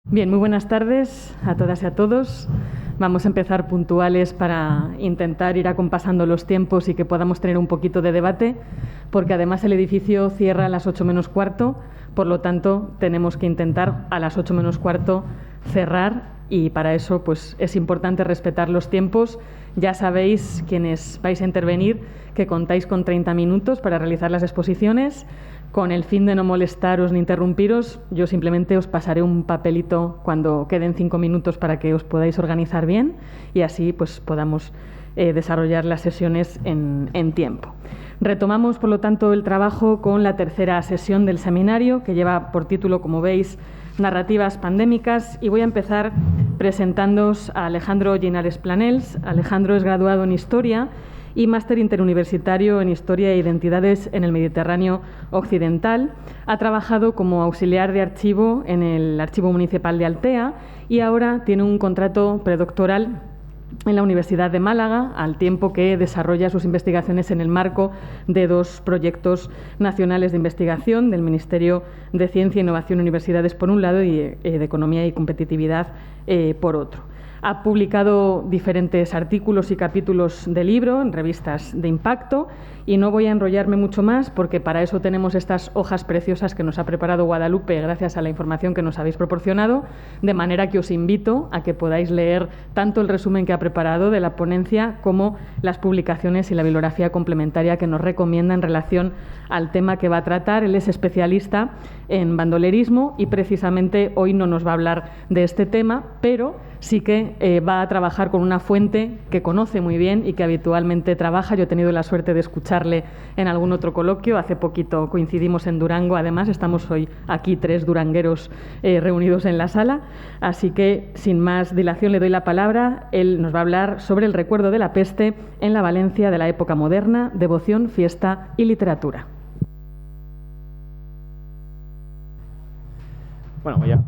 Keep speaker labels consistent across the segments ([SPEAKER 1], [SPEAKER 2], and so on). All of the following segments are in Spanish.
[SPEAKER 1] Bien, muy buenas tardes a todas y a todos. Vamos a empezar puntuales para intentar ir acompasando los tiempos y que podamos tener un poquito de debate, porque además el edificio cierra a las 8 menos cuarto, por lo tanto tenemos que intentar a las 8 menos cuarto cerrar y para eso pues, es importante respetar los tiempos. Ya sabéis, quienes vais a intervenir, que contáis con 30 minutos para realizar las exposiciones. Con el fin de no molestaros ni interrumpiros, yo simplemente os pasaré un papelito cuando queden 5 minutos para que os podáis organizar bien y así pues, podamos desarrollar las sesiones en tiempo. Retomamos, por lo tanto, el trabajo con la tercera sesión del seminario, que lleva por título, como veis, Narrativas pandémicas, y voy a empezar presentándoos a Alejandro Llinares Planels. Alejandro es graduado en Historia y máster interuniversitario en Historia e Identidades en el Mediterráneo Occidental. Ha trabajado como auxiliar de archivo en el Archivo Municipal de Altea y ahora tiene un contrato predoctoral en la Universidad de Málaga, al tiempo que desarrolla sus investigaciones en el marco de 2 proyectos nacionales de investigación del Ministerio de Ciencia, Innovación y Universidades por un lado y de Economía y Competitividad por otro. Ha publicado diferentes artículos y capítulos de libro en revistas de impacto y no voy a enrollarme mucho más porque para eso tenemos estas hojas preciosas que nos ha preparado Guadalupe gracias a la información que nos habéis proporcionado, de manera que os invito a que podáis leer tanto el resumen que ha preparado de la ponencia como las publicaciones y la bibliografía complementaria que nos recomienda en relación al tema que va a tratar. Él es especialista en bandolerismo y precisamente hoy no nos va a hablar de este tema, pero sí que va a trabajar con una fuente que conoce muy bien y que habitualmente trabaja. Yo he tenido la suerte de escucharle en algún otro coloquio. Hace poquito coincidimos en Durango, además estamos hoy aquí 3 durangueros reunidos en la sala. Así que, sin más dilación, le doy la palabra. Él nos va a hablar sobre el recuerdo de la peste en la Valencia de la época moderna, devoción, fiesta y literatura.
[SPEAKER 2] Bueno, voy a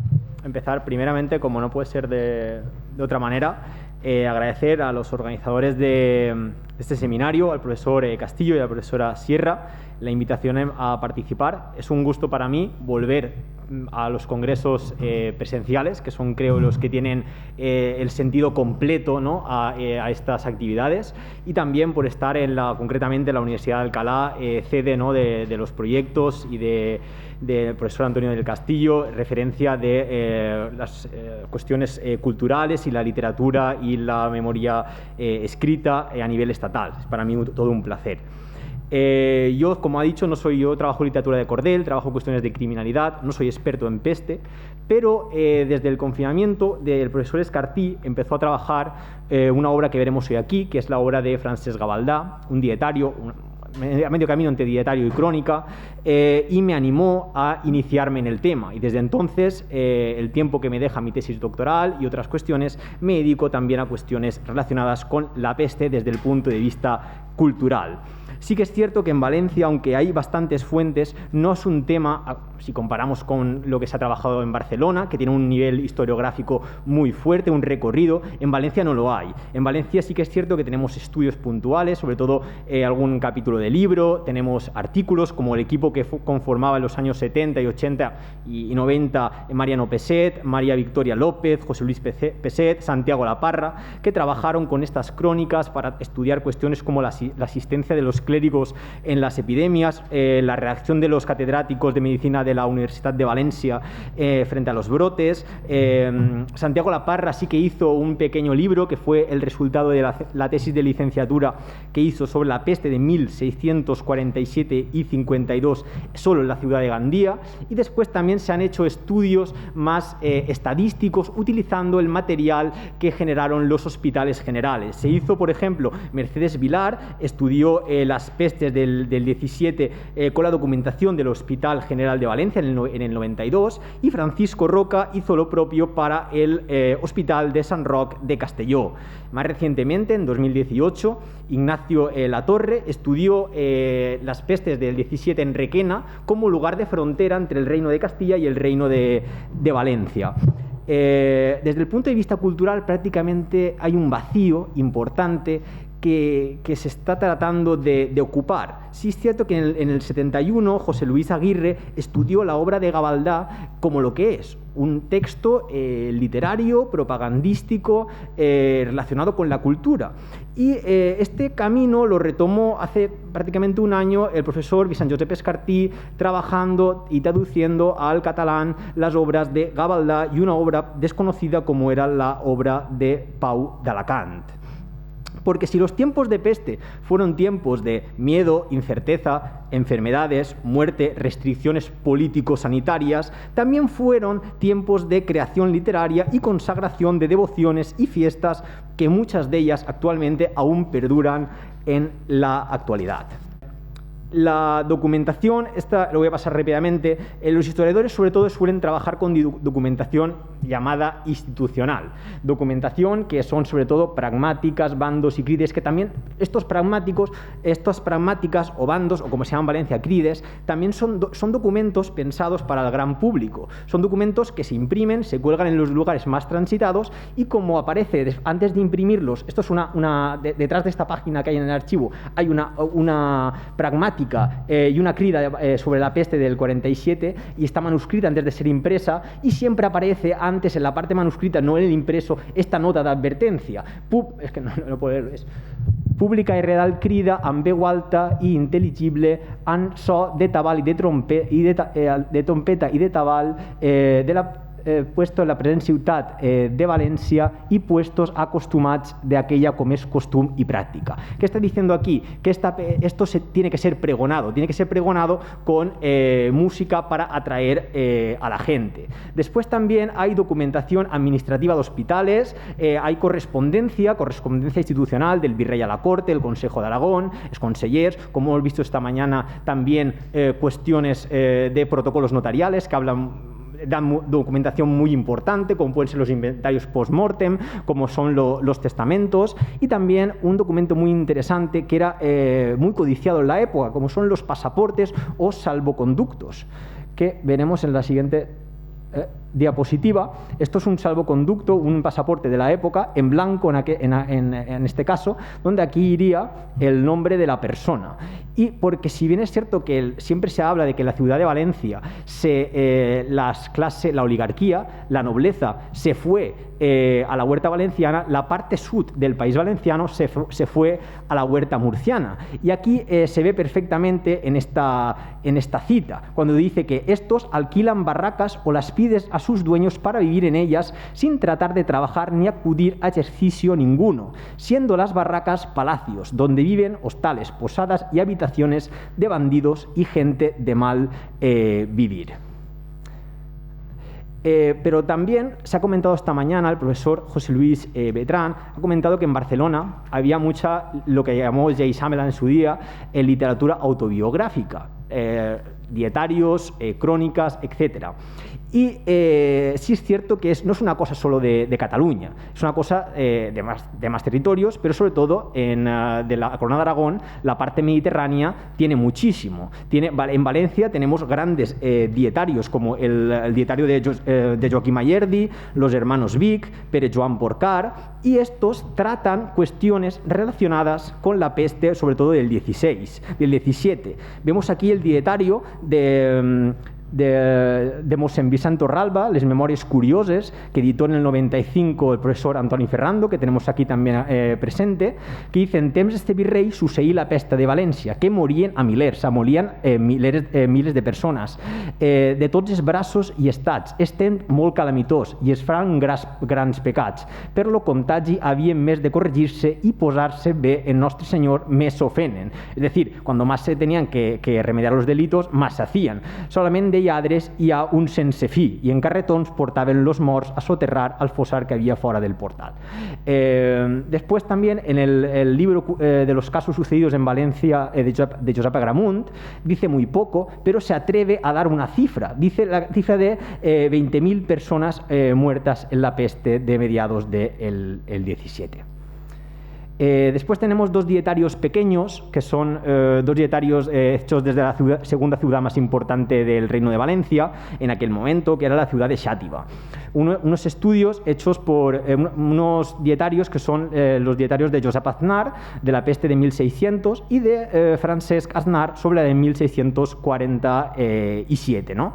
[SPEAKER 2] empezar primeramente, como no puede ser de otra manera, agradecer a los organizadores de este seminario, al profesor Castillo y a la profesora Sierra, la invitación a participar. Es un gusto para mí volver a los congresos presenciales, que son, creo, los que tienen el sentido completo, ¿no?, a estas actividades, y también por estar concretamente en la Universidad de Alcalá, sede, ¿no?, de los proyectos y del profesor Antonio del Castillo, referencia de las cuestiones culturales y la literatura y la memoria escrita a nivel estatal. Es para mí todo un placer. Yo, como ha dicho, yo trabajo literatura de cordel, trabajo cuestiones de criminalidad, no soy experto en peste, pero desde el confinamiento del profesor Escartí empezó a trabajar una obra que veremos hoy aquí, que es la obra de Francesc Gavaldà, un dietario, a medio camino entre dietario y crónica, y me animó a iniciarme en el tema. Y desde entonces, el tiempo que me deja mi tesis doctoral y otras cuestiones, me dedico también a cuestiones relacionadas con la peste desde el punto de vista cultural. Sí que es cierto que en Valencia, aunque hay bastantes fuentes, no es un tema, si comparamos con lo que se ha trabajado en Barcelona, que tiene un nivel historiográfico muy fuerte, un recorrido. En Valencia no lo hay. En Valencia sí que es cierto que tenemos estudios puntuales, sobre todo algún capítulo de libro, tenemos artículos como el equipo que conformaba en los años 70 y 80 y 90 Mariano Peset, María Victoria López, José Luis Peset, Santiago Laparra, que trabajaron con estas crónicas para estudiar cuestiones como la asistencia de los clérigos en las epidemias, la reacción de los catedráticos de medicina de la Universidad de Valencia frente a los brotes. Santiago Laparra sí que hizo un pequeño libro que fue el resultado de la tesis de licenciatura que hizo sobre la peste de 1647 y 52 solo en la ciudad de Gandía, y después también se han hecho estudios más estadísticos utilizando el material que generaron los hospitales generales. Se hizo, por ejemplo, Mercedes Vilar estudió las pestes del 17 con la documentación del Hospital General de Valencia en el 92, y Francisco Roca hizo lo propio para el Hospital de Sant Roc de Castelló. Más recientemente, en 2018, Ignacio Latorre estudió las pestes del 17 en Requena como lugar de frontera entre el Reino de Castilla y el Reino de Valencia. Desde el punto de vista cultural, prácticamente hay un vacío importante que se está tratando de ocupar. Sí es cierto que en el 71 José Luis Aguirre estudió la obra de Gavaldà como lo que es, un texto literario, propagandístico, relacionado con la cultura. Y este camino lo retomó hace prácticamente un año el profesor Vicent Josep Escartí, trabajando y traduciendo al catalán las obras de Gavaldà y una obra desconocida como era la obra de Pau d'Alacant. Porque si los tiempos de peste fueron tiempos de miedo, incerteza, enfermedades, muerte, restricciones político-sanitarias, también fueron tiempos de creación literaria y consagración de devociones y fiestas que muchas de ellas actualmente aún perduran en la actualidad. La documentación, esta lo voy a pasar rápidamente, los historiadores sobre todo suelen trabajar con documentación llamada institucional, documentación que son sobre todo pragmáticas, bandos y crides, que también estas pragmáticas o bandos, o como se llaman en Valencia, crides, también son documentos pensados para el gran público, son documentos que se imprimen, se cuelgan en los lugares más transitados y como aparece antes de imprimirlos, esto es detrás de esta página que hay en el archivo, hay una pragmática y una crida sobre la peste del 47 y está manuscrita antes de ser impresa y siempre aparece antes en la parte manuscrita, no en el impreso, esta nota de advertencia. Es que no puedo leerlo. Pública i redal crida amb veu alta i intel·ligible en so de tabal i de trompeta i de tabal de la puesto en la present ciutat de Valencia y puestos acostumats de aquella como es costum y práctica. ¿Qué está diciendo aquí? Que esto tiene que ser pregonado con música para atraer a la gente. Después también hay documentación administrativa de hospitales, hay correspondencia institucional del virrey a la corte, el Consejo de Aragón, los consellers, como hemos visto esta mañana también cuestiones de protocolos notariales que dan documentación muy importante, como pueden ser los inventarios post-mortem, como son los testamentos, y también un documento muy interesante que era muy codiciado en la época, como son los pasaportes o salvoconductos, que veremos en la siguiente diapositiva. Esto es un salvoconducto, un pasaporte de la época, en blanco en este caso, donde aquí iría el nombre de la persona. Y porque si bien es cierto que siempre se habla de que en la ciudad de Valencia la oligarquía, la nobleza, se fue a la huerta valenciana, la parte sur del país valenciano se fue a la huerta murciana. Y aquí se ve perfectamente en esta cita, cuando dice que estos alquilan barracas o las pides a sus dueños para vivir en ellas sin tratar de trabajar ni acudir a ejercicio ninguno, siendo las barracas palacios, donde viven hostales, posadas y habitaciones de bandidos y gente de mal vivir. Pero también se ha comentado esta mañana, el profesor José Luis Bertran ha comentado que en Barcelona había mucha, lo que llamó Jay Shamela en su día, literatura autobiográfica, dietarios, crónicas, etcétera. Y sí es cierto que no es una cosa solo de Cataluña, es una cosa de más territorios, pero sobre todo de la Corona de Aragón, la parte mediterránea tiene muchísimo. En Valencia tenemos grandes dietarios, como el dietario de Joaquim Ayerdi, los hermanos Vic, Pere Joan Porcar, y estos tratan cuestiones relacionadas con la peste, sobre todo del 17. Vemos aquí el dietario de Mossèn Vicent Torralba, Les Memòries Curioses, que editó en el 95 el profesor Antoni Ferrando, que tenemos aquí también presente, que dice: en temps este virrei succeí la pesta de València, que morien a milers, morien miles de persones, de tots els braços i estats. És temps molt calamitós i es faran grans pecats. Per lo contagi havien més de corregir-se i posar-se bé en Nostre Senyor més s'ofenen. Es decir, cuando más se tenían que remediar los delitos, más se hacían. Solamente lladres hi ha un sense fi, i en carretons portaven los morts a soterrar al fossar que había fuera del portal. Después también en el libro de los casos sucedidos en Valencia de Josep Agramunt dice muy poco, pero se atreve a dar una cifra. Dice la cifra de 20.000 personas muertas en la peste de mediados del 17. Después tenemos dos dietarios pequeños, que son dos dietarios hechos desde la segunda ciudad más importante del Reino de Valencia, en aquel momento, que era la ciudad de Xàtiva. Unos estudios hechos por unos dietarios que son los dietarios de Josep Aznar, de la peste de 1600, y de Francesc Aznar, sobre la de 1647. ¿no?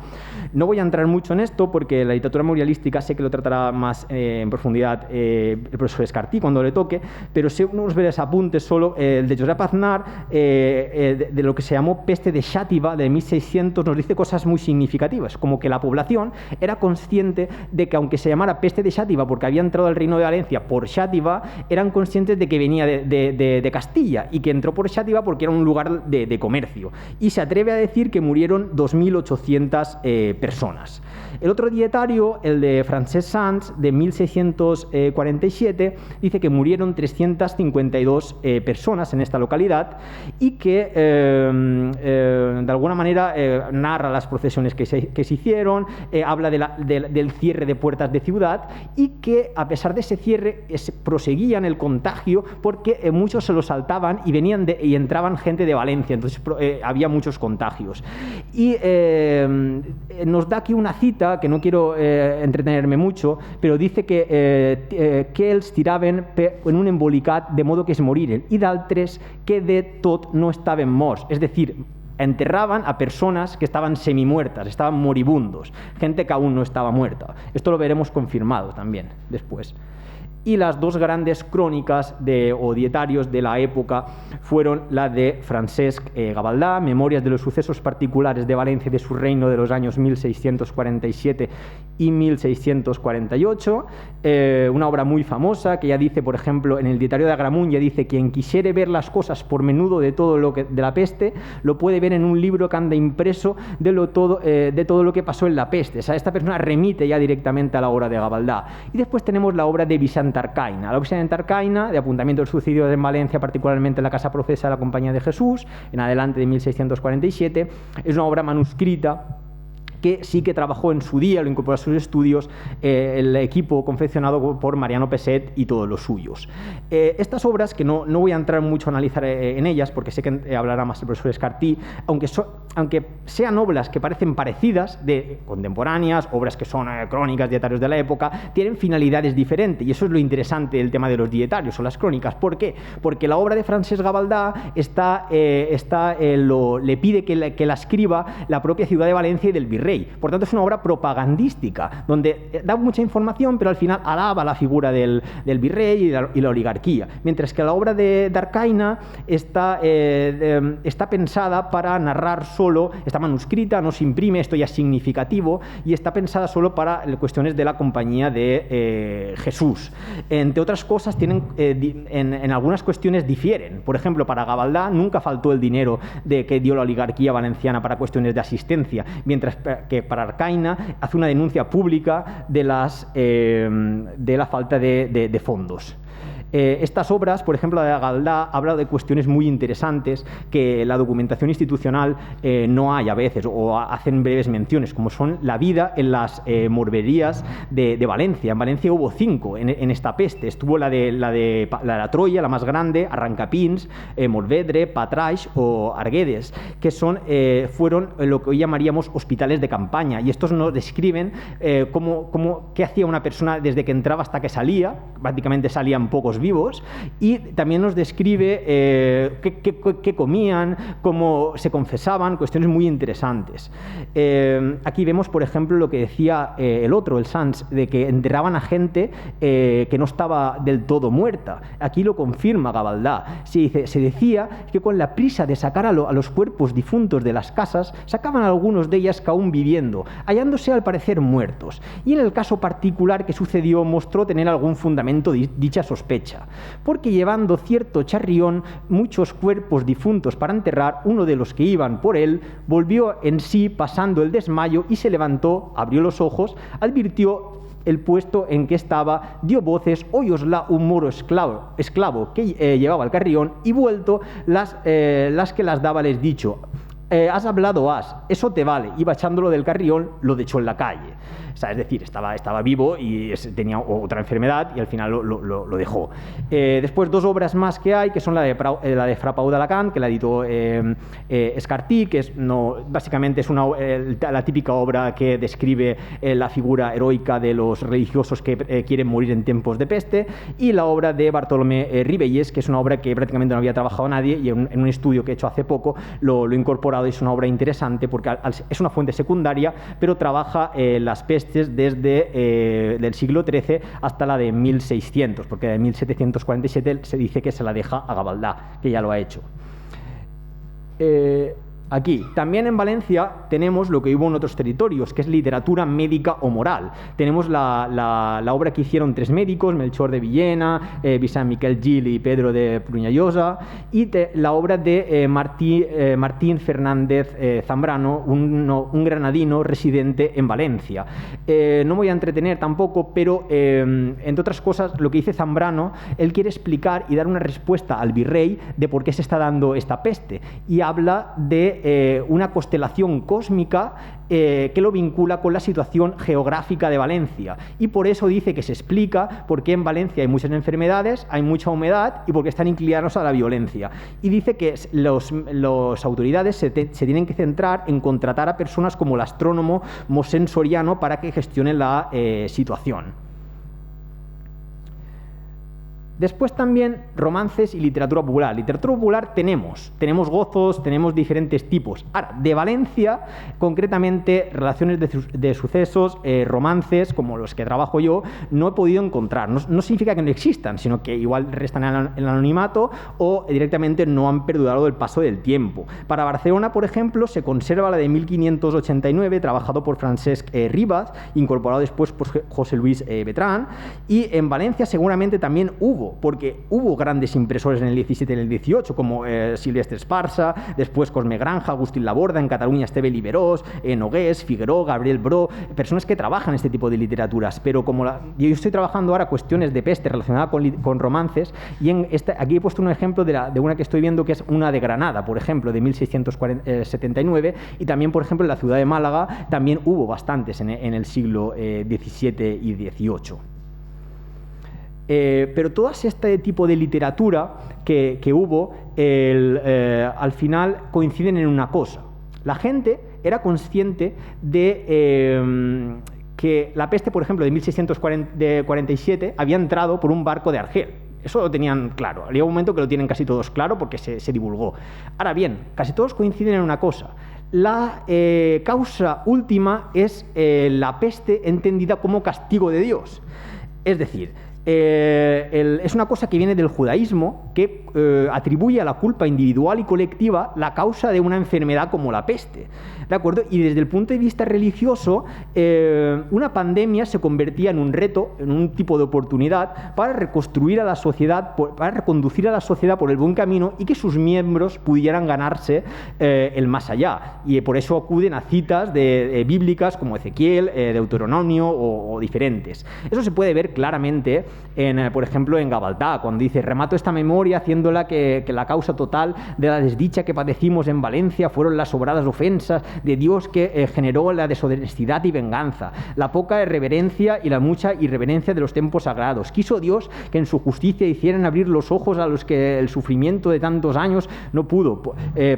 [SPEAKER 2] No voy a entrar mucho en esto, porque la literatura memorialística sé que lo tratará más en profundidad el profesor Escartí cuando le toque, pero sé unos breves apuntes solo. El de Josep Aznar, de lo que se llamó peste de Xàtiva de 1600, nos dice cosas muy significativas, como que la población era consciente de que, aunque se llamara peste de Xàtiva porque había entrado al Reino de Valencia por Xàtiva, eran conscientes de que venía de Castilla, y que entró por Xàtiva porque era un lugar de comercio, y se atreve a decir que murieron 2.800 personas. El otro dietario, el de Francesc Sans, de 1647, dice que murieron 352 personas en esta localidad, y que de alguna manera narra las procesiones que se hicieron, habla del cierre de puertas de ciudad, y que a pesar de ese cierre proseguían el contagio, porque muchos se lo saltaban y venían y entraban gente de Valencia, entonces había muchos contagios. Y nos da aquí una cita que no quiero entretenerme mucho, però dice que els tiraven en un embolicat de modo que es moriren, i d'altres que de tot no estaven morts, es decir, enterraban a personas que estaban semimuertas, estaban moribundos, gente que aún no estaba muerta. Esto lo veremos confirmado también después. Y las dos grandes crónicas o dietarios de la época fueron la de Francesc Gavaldà, Memorias de los sucesos particulares de Valencia y de su reino de los años 1647 y 1648, una obra muy famosa que ya dice, por ejemplo, en el dietario de Agramunt, ya dice: quien quisiere ver las cosas por menudo de la peste, lo puede ver en un libro que anda impreso de todo lo que pasó en la peste. O sea, esta persona remite ya directamente a la obra de Gavaldà. Y después tenemos la obra de Vicent Arcaina. La obra de Vicent Arcaina, de apuntamiento del suicidio en Valencia, particularmente en la Casa Profesa de la Compañía de Jesús, en adelante de 1647, es una obra manuscrita que sí que trabajó en su día, lo incorporó a sus estudios, el equipo confeccionado por Mariano Peset y todos los suyos. Estas obras, que no voy a entrar mucho a analizar en ellas, porque sé que hablará más el profesor Escartí, aunque sean obras que parecen parecidas, contemporáneas, obras que son crónicas, dietarios de la época, tienen finalidades diferentes, y eso es lo interesante del tema de los dietarios o las crónicas. ¿Por qué? Porque la obra de Francesc Gavaldà le pide que la escriba la propia ciudad de Valencia y del virrey. Por tanto, es una obra propagandística, donde da mucha información, pero al final alaba la figura del virrey y la oligarquía. Mientras que la obra de Arcaina está pensada para narrar solo, está manuscrita, no se imprime, esto ya es significativo, y está pensada solo para cuestiones de la compañía de Jesús. Entre otras cosas, en algunas cuestiones difieren. Por ejemplo, para Gavaldà nunca faltó el dinero que dio la oligarquía valenciana para cuestiones de asistencia, mientras que para Arcaina hace una denuncia pública de la falta de fondos. Estas obras, por ejemplo, la de Gavaldà, habla de cuestiones muy interesantes que la documentación institucional no hay a veces, o hacen breves menciones, como son la vida en las morberías de Valencia. En Valencia hubo 5 en esta peste. Estuvo la de la Troya, la más grande, Arrancapins, Morvedre, Patraix o Arguedes, que fueron lo que hoy llamaríamos hospitales de campaña, y estos nos describen qué hacía una persona desde que entraba hasta que salía. Prácticamente salían pocos vivos, y también nos describe qué comían, cómo se confesaban, cuestiones muy interesantes. Aquí vemos, por ejemplo, lo que decía el Sans, de que enterraban a gente que no estaba del todo muerta. Aquí lo confirma Gavaldà. Se decía que con la prisa de sacar a los cuerpos difuntos de las casas, sacaban a algunos de ellas que aún viviendo, hallándose al parecer muertos. Y en el caso particular que sucedió, mostró tener algún fundamento dicha sospecha, porque llevando cierto charrión muchos cuerpos difuntos para enterrar, uno de los que iban por él volvió en sí pasando el desmayo y se levantó, abrió los ojos, advirtió el puesto en que estaba, dio voces, óyosla un moro esclavo que llevaba el carrión, y vuelto las que las daba les dicho: has hablado, eso te vale, y echándolo del carrión lo echó en la calle. O sea, es decir, estaba vivo y tenía otra enfermedad y al final lo dejó. Después, dos obras más que hay, que son la de Fra Pau d'Alacant, que la editó Escartí, que básicamente es la típica obra que describe la figura heroica de los religiosos que quieren morir en tiempos de peste, y la obra de Bartolomé Ribelles, que es una obra que prácticamente no había trabajado nadie, y en un estudio que he hecho hace poco lo he incorporado, y es una obra interesante porque es una fuente secundaria, pero trabaja las pestes desde del siglo XIII hasta la de 1600, porque de 1747 se dice que se la deja a Gavaldà, que ya lo ha hecho. Aquí, también en Valencia tenemos lo que hubo en otros territorios, que es literatura médica o moral. Tenemos la obra que hicieron tres médicos, Melchor de Villena, Vicent Miquel Gil y Pedro de Pruñallosa, y la obra de Martín Fernández Zambrano, un granadino residente en Valencia. No me voy a entretener tampoco, pero entre otras cosas, lo que dice Zambrano, él quiere explicar y dar una respuesta al virrey de por qué se está dando esta peste, y habla de una constelación cósmica que lo vincula con la situación geográfica de Valencia, y por eso dice que se explica por qué en Valencia hay muchas enfermedades, hay mucha humedad y por qué están inclinados a la violencia, y dice que las autoridades se tienen que centrar en contratar a personas como el astrónomo Mosén Soriano para que gestionen la situación. Después también romances y literatura popular. Literatura popular tenemos gozos, tenemos diferentes tipos. Ahora, de Valencia, concretamente, relaciones de sucesos, romances, como los que trabajo yo, no he podido encontrar. No significa que no existan, sino que igual restan en el anonimato o directamente no han perdurado el paso del tiempo. Para Barcelona, por ejemplo, se conserva la de 1589, trabajado por Francesc Ribas, incorporado después por José Luis Bertran, y en Valencia seguramente también porque hubo grandes impresores en el 17 y en el 18, como Silvestre Esparza, después Cosme Granja, Agustín Laborda, en Cataluña Esteve Liberós, Nogués, Figueró, Gabriel Bro, personas que trabajan este tipo de literaturas, pero como yo estoy trabajando ahora cuestiones de peste relacionadas con romances, y aquí he puesto un ejemplo de una que estoy viendo, que es una de Granada, por ejemplo, de 1679, y también, por ejemplo, en la ciudad de Málaga también hubo bastantes en el siglo XVII y XVIII. Pero todo este tipo de literatura que hubo, al final coinciden en una cosa. La gente era consciente de que la peste, por ejemplo, de 1647 había entrado por un barco de Argel. Eso lo tenían claro. Había un momento que lo tienen casi todos claro porque se divulgó. Ahora bien, casi todos coinciden en una cosa. La causa última es la peste entendida como castigo de Dios. Es decir, es una cosa que viene del judaísmo, que atribuye a la culpa individual y colectiva la causa de una enfermedad como la peste, ¿de acuerdo? Y desde el punto de vista religioso, una pandemia se convertía en un reto, en un tipo de oportunidad para reconstruir a la sociedad, para reconducir a la sociedad por el buen camino y que sus miembros pudieran ganarse el más allá. Y por eso acuden a citas bíblicas como Ezequiel, Deuteronomio o diferentes. Eso se puede ver claramente por ejemplo, en Gavaldà, cuando dice: remato esta memoria haciéndola que la causa total de la desdicha que padecimos en Valencia fueron las sobradas ofensas de Dios que generó la deshonestidad y venganza, la poca reverencia y la mucha irreverencia de los templos sagrados. Quiso Dios que en su justicia hicieran abrir los ojos a los que el sufrimiento de tantos años no pudo,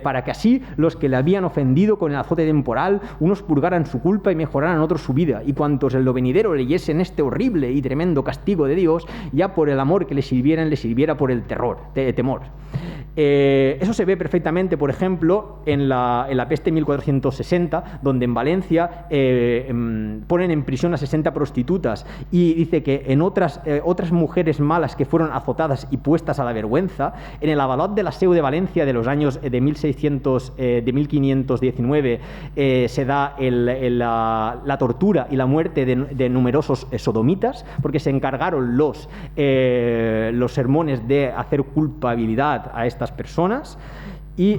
[SPEAKER 2] para que así los que le habían ofendido con el azote temporal, unos purgaran su culpa y mejoraran otros su vida, y cuantos en lo venidero leyesen este horrible y tremendo castigo de Dios, ya por el amor que le sirviera por el temor. Eso se ve perfectamente, por ejemplo, en la peste 1460, donde en Valencia ponen en prisión a 60 prostitutas, y dice que en otras mujeres malas que fueron azotadas y puestas a la vergüenza. En el Avalot de la Seu de Valencia de los años de 1519 se da la tortura y la muerte de numerosos sodomitas, porque se encargaron los sermones de hacer culpabilidad a estas personas. Y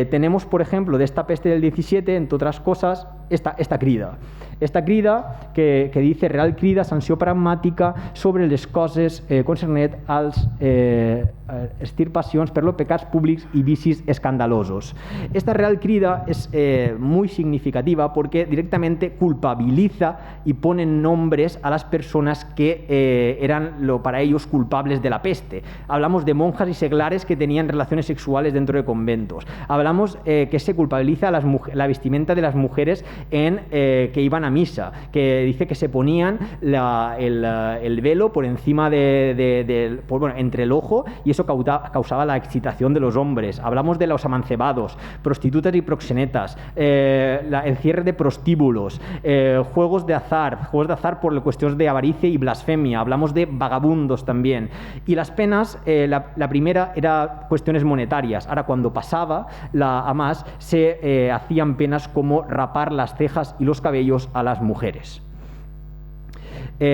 [SPEAKER 2] tenemos, por ejemplo, de esta peste del 17, entre otras cosas, esta crida. Esta crida que dice Real Crida Sanció Pragmàtica sobre les coses concernet als extirpacions per los pecats públics y vicis escandalosos. Esta Real Crida es muy significativa porque directamente culpabiliza y pone nombres a las personas que eran para ellos culpables de la peste. Hablamos de monjas y seglares que tenían relaciones sexuales dentro de conventos. Hablamos que se culpabiliza a la vestimenta de las mujeres que iban a misa, que dice que se ponían el velo por encima entre el ojo, y eso causaba la excitación de los hombres. Hablamos de los amancebados, prostitutas y proxenetas, el cierre de prostíbulos, juegos de azar por cuestiones de avaricia y blasfemia. Hablamos de vagabundos también. Y las penas, la primera era cuestiones monetarias. Ahora, cuando pasaba a más, se hacían penas como rapar las cejas y los cabellos a las mujeres.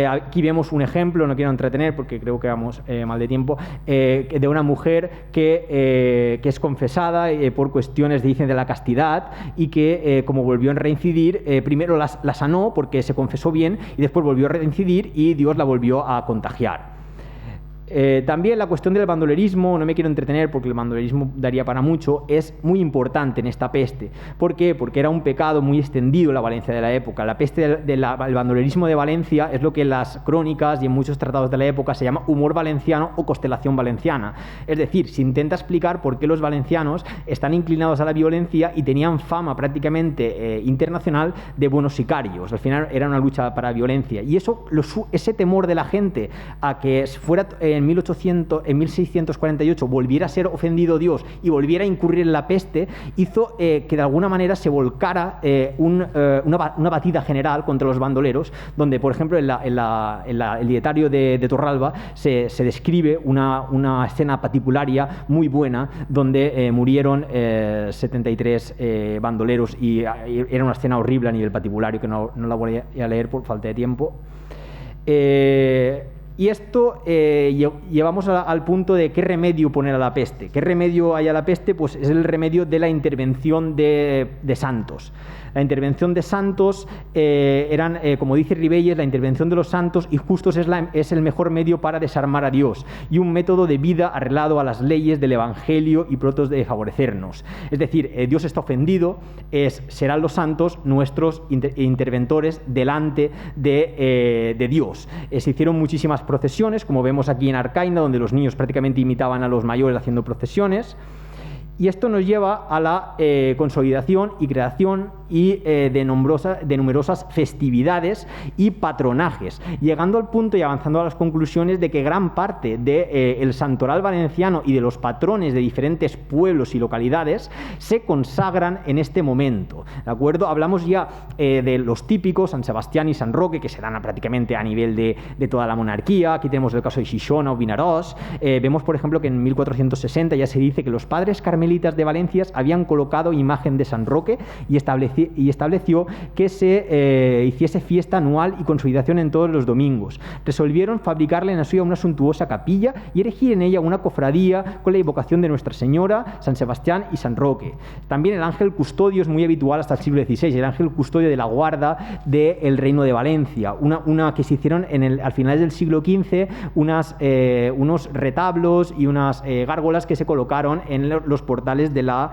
[SPEAKER 2] Aquí vemos un ejemplo, no quiero entretener porque creo que vamos mal de tiempo, de una mujer que es confesada por cuestiones, dicen, de la castidad, y que como volvió a reincidir, primero la sanó porque se confesó bien y después volvió a reincidir y Dios la volvió a contagiar. También la cuestión del bandolerismo, no me quiero entretener porque el bandolerismo daría para mucho, es muy importante en esta peste. ¿Por qué? Porque era un pecado muy extendido en la Valencia de la época. La peste el bandolerismo de Valencia es lo que en las crónicas y en muchos tratados de la época se llama humor valenciano o constelación valenciana. Es decir, se intenta explicar por qué los valencianos están inclinados a la violencia y tenían fama prácticamente internacional de buenos sicarios. Al final era una lucha para violencia. Y ese temor de la gente a que fuera en 1648 volviera a ser ofendido Dios y volviera a incurrir en la peste, hizo que de alguna manera se volcara una batida general contra los bandoleros, donde, por ejemplo, en el dietario de Torralba se describe una escena patibularia muy buena, donde murieron 73 bandoleros, y era una escena horrible a nivel patibulario que no la voy a leer por falta de tiempo. Y esto llevamos al punto de qué remedio poner a la peste. ¿Qué remedio hay a la peste? Pues es el remedio de la intervención de santos. La intervención de santos eran, como dice Ribelles, la intervención de los santos y justos es el mejor medio para desarmar a Dios y un método de vida arreglado a las leyes del Evangelio y protos de favorecernos. Es decir, Dios está ofendido, serán los santos nuestros interventores delante de Dios. Se hicieron muchísimas procesiones, como vemos aquí en Arcaina, donde los niños prácticamente imitaban a los mayores haciendo procesiones. Y esto nos lleva a la consolidación y creación de numerosas festividades y patronajes, llegando al punto y avanzando a las conclusiones de que gran parte del santoral valenciano y de los patrones de diferentes pueblos y localidades se consagran en este momento, ¿de acuerdo? Hablamos ya de los típicos, San Sebastián y San Roque, que se dan prácticamente a nivel de toda la monarquía. Aquí tenemos el caso de Xixona o Vinaròs. Vemos, por ejemplo, que en 1460 ya se dice que los padres carmelitas de Valencia habían colocado imagen de San Roque y estableció que se hiciese fiesta anual y consolidación en todos los domingos. Resolvieron fabricarle en la suya una suntuosa capilla y erigir en ella una cofradía con la invocación de Nuestra Señora, San Sebastián y San Roque. También el ángel custodio es muy habitual hasta el siglo XVI, el ángel custodio de la guarda del Reino de Valencia, una que se hicieron al final del siglo XV, unos retablos y unas gárgolas que se colocaron en los portales de la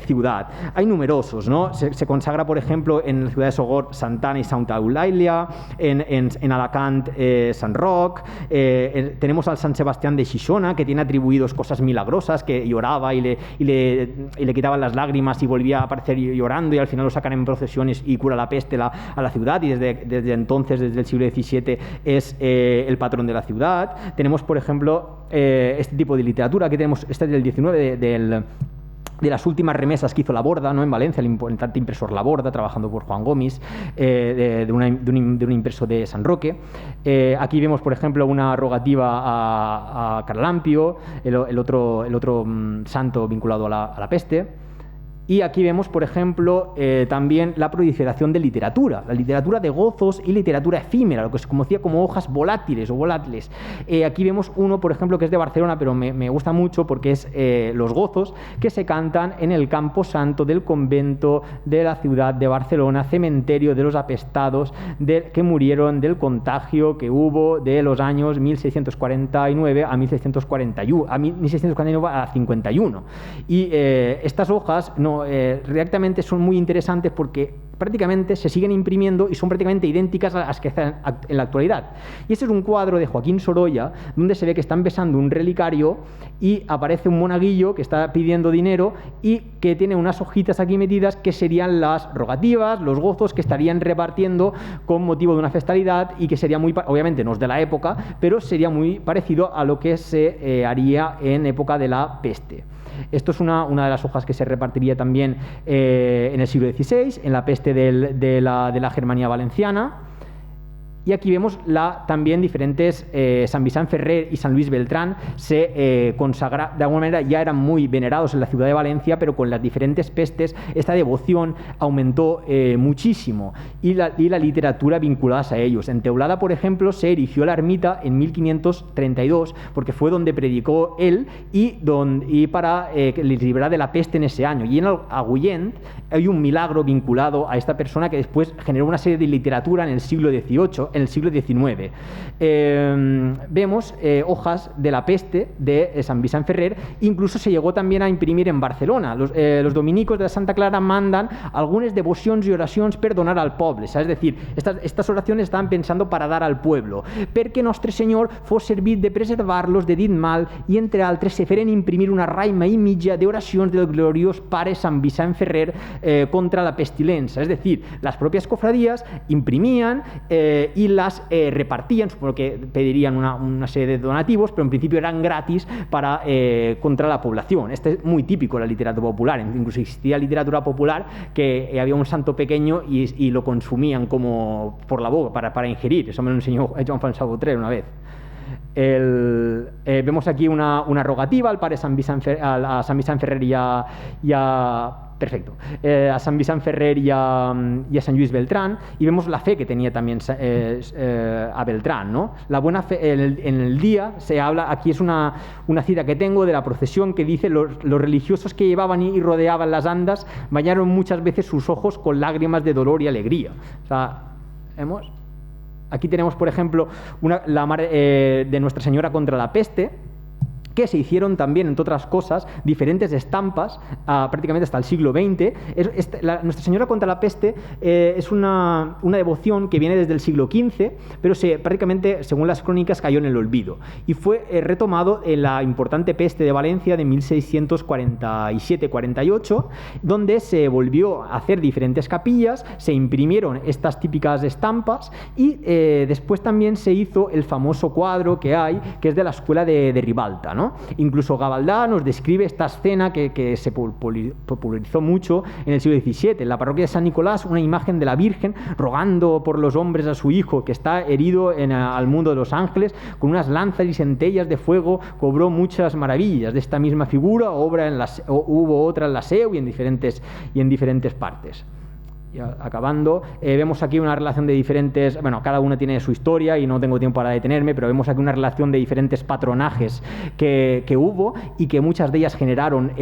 [SPEAKER 2] ciudad. Hay numerosos, ¿no? Se consagra, por ejemplo, en la ciudad de Sogorb, Santana y Santa Eulàlia, en Alacant, San Roc, tenemos al San Sebastián de Xixona, que tiene atribuidos cosas milagrosas, que lloraba y le quitaban las lágrimas y volvía a aparecer llorando, y al final lo sacan en procesiones y cura la peste a la ciudad, y desde entonces, desde el siglo XVII, es el patrón de la ciudad. Tenemos, por ejemplo, este tipo de literatura, que tenemos, esta es del 19, de las últimas remesas que hizo La Borda, ¿no?, en Valencia, el importante impresor La Borda, trabajando por Juan Gómez, de un impreso de San Roque. Aquí vemos, por ejemplo, una rogativa a Carlampio, el otro santo vinculado a la peste. Y aquí vemos, por ejemplo, también la proliferación de literatura, la literatura de gozos y literatura efímera, lo que se conocía como hojas volátiles o volátiles. Aquí vemos uno, por ejemplo, que es de Barcelona, pero me gusta mucho porque es los gozos que se cantan en el Campo Santo del convento de la ciudad de Barcelona, cementerio de los apestados que murieron del contagio que hubo de los años 1649 a 1649 a 51. Y estas hojas realmente son muy interesantes porque prácticamente se siguen imprimiendo y son prácticamente idénticas a las que están en la actualidad. Y este es un cuadro de Joaquín Sorolla donde se ve que están besando un relicario y aparece un monaguillo que está pidiendo dinero y que tiene unas hojitas aquí metidas que serían las rogativas, los gozos que estarían repartiendo con motivo de una festalidad y que sería muy, obviamente no es de la época, pero sería muy parecido a lo que se haría en época de la peste. Esto es una de las hojas que se repartiría también en el siglo XVI, en la peste de la Germania valenciana. Y aquí vemos también diferentes, San Vicent Ferrer y San Luis Beltrán se consagraron, de alguna manera ya eran muy venerados en la ciudad de Valencia, pero con las diferentes pestes esta devoción aumentó muchísimo y la literatura vinculadas a ellos. En Teulada, por ejemplo, se erigió la ermita en 1532 porque fue donde predicó él y para que les librara de la peste en ese año. Y en Agullent hay un milagro vinculado a esta persona que después generó una serie de literatura en el siglo XVIII, en el siglo XIX. Vemos hojas de la peste de San Vicent Ferrer, incluso se llegó también a imprimir en Barcelona. Los dominicos de la Santa Clara mandan algunas devocions y oracions per donar al poble, és decir, estas oraciones estaban pensando para dar al pueblo, perquè Nostre Senyor fos servit de preservar-los de dit mal i entre altres se feren imprimir una raima i mitja d'oracions del gloriós pare San Vicent Ferrer contra la pestilencia. Es decir, las propias cofradías imprimían y las repartían, supongo que pedirían una serie de donativos, pero en principio eran gratis contra la población. Este es muy típico de la literatura popular, incluso existía literatura popular que había un santo pequeño y lo consumían como por la boca para ingerir. Eso me lo enseñó Joan François Boutré una vez. Vemos aquí una rogativa al padre a San Vicent Ferrer y a San Vicent Ferrer y a San Luis Beltrán, y vemos la fe que tenía también a Beltrán, ¿no? La buena fe en el día se habla, aquí es una cita que tengo de la procesión que dice: los religiosos que llevaban y rodeaban las andas bañaron muchas veces sus ojos con lágrimas de dolor y alegría. O sea, vemos. Aquí tenemos, por ejemplo, la Madre de Nuestra Señora contra la peste, que se hicieron también, entre otras cosas, diferentes estampas prácticamente hasta el siglo XX. Nuestra Señora contra la peste es una devoción que viene desde el siglo XV, pero prácticamente, según las crónicas, cayó en el olvido. Y fue retomado en la importante peste de Valencia de 1647-48, donde se volvió a hacer diferentes capillas, se imprimieron estas típicas estampas y después también se hizo el famoso cuadro que hay, que es de la escuela de Ribalta, ¿no? Incluso Gavaldà nos describe esta escena que se popularizó mucho en el siglo XVII. En la parroquia de San Nicolás, una imagen de la Virgen rogando por los hombres a su hijo, que está herido al mundo de los ángeles, con unas lanzas y centellas de fuego, cobró muchas maravillas. De esta misma figura hubo otra en la SEU y en diferentes partes. Y acabando, vemos aquí una relación de diferentes, cada una tiene su historia y no tengo tiempo para detenerme, pero vemos aquí una relación de diferentes patronajes que hubo y que muchas de ellas generaron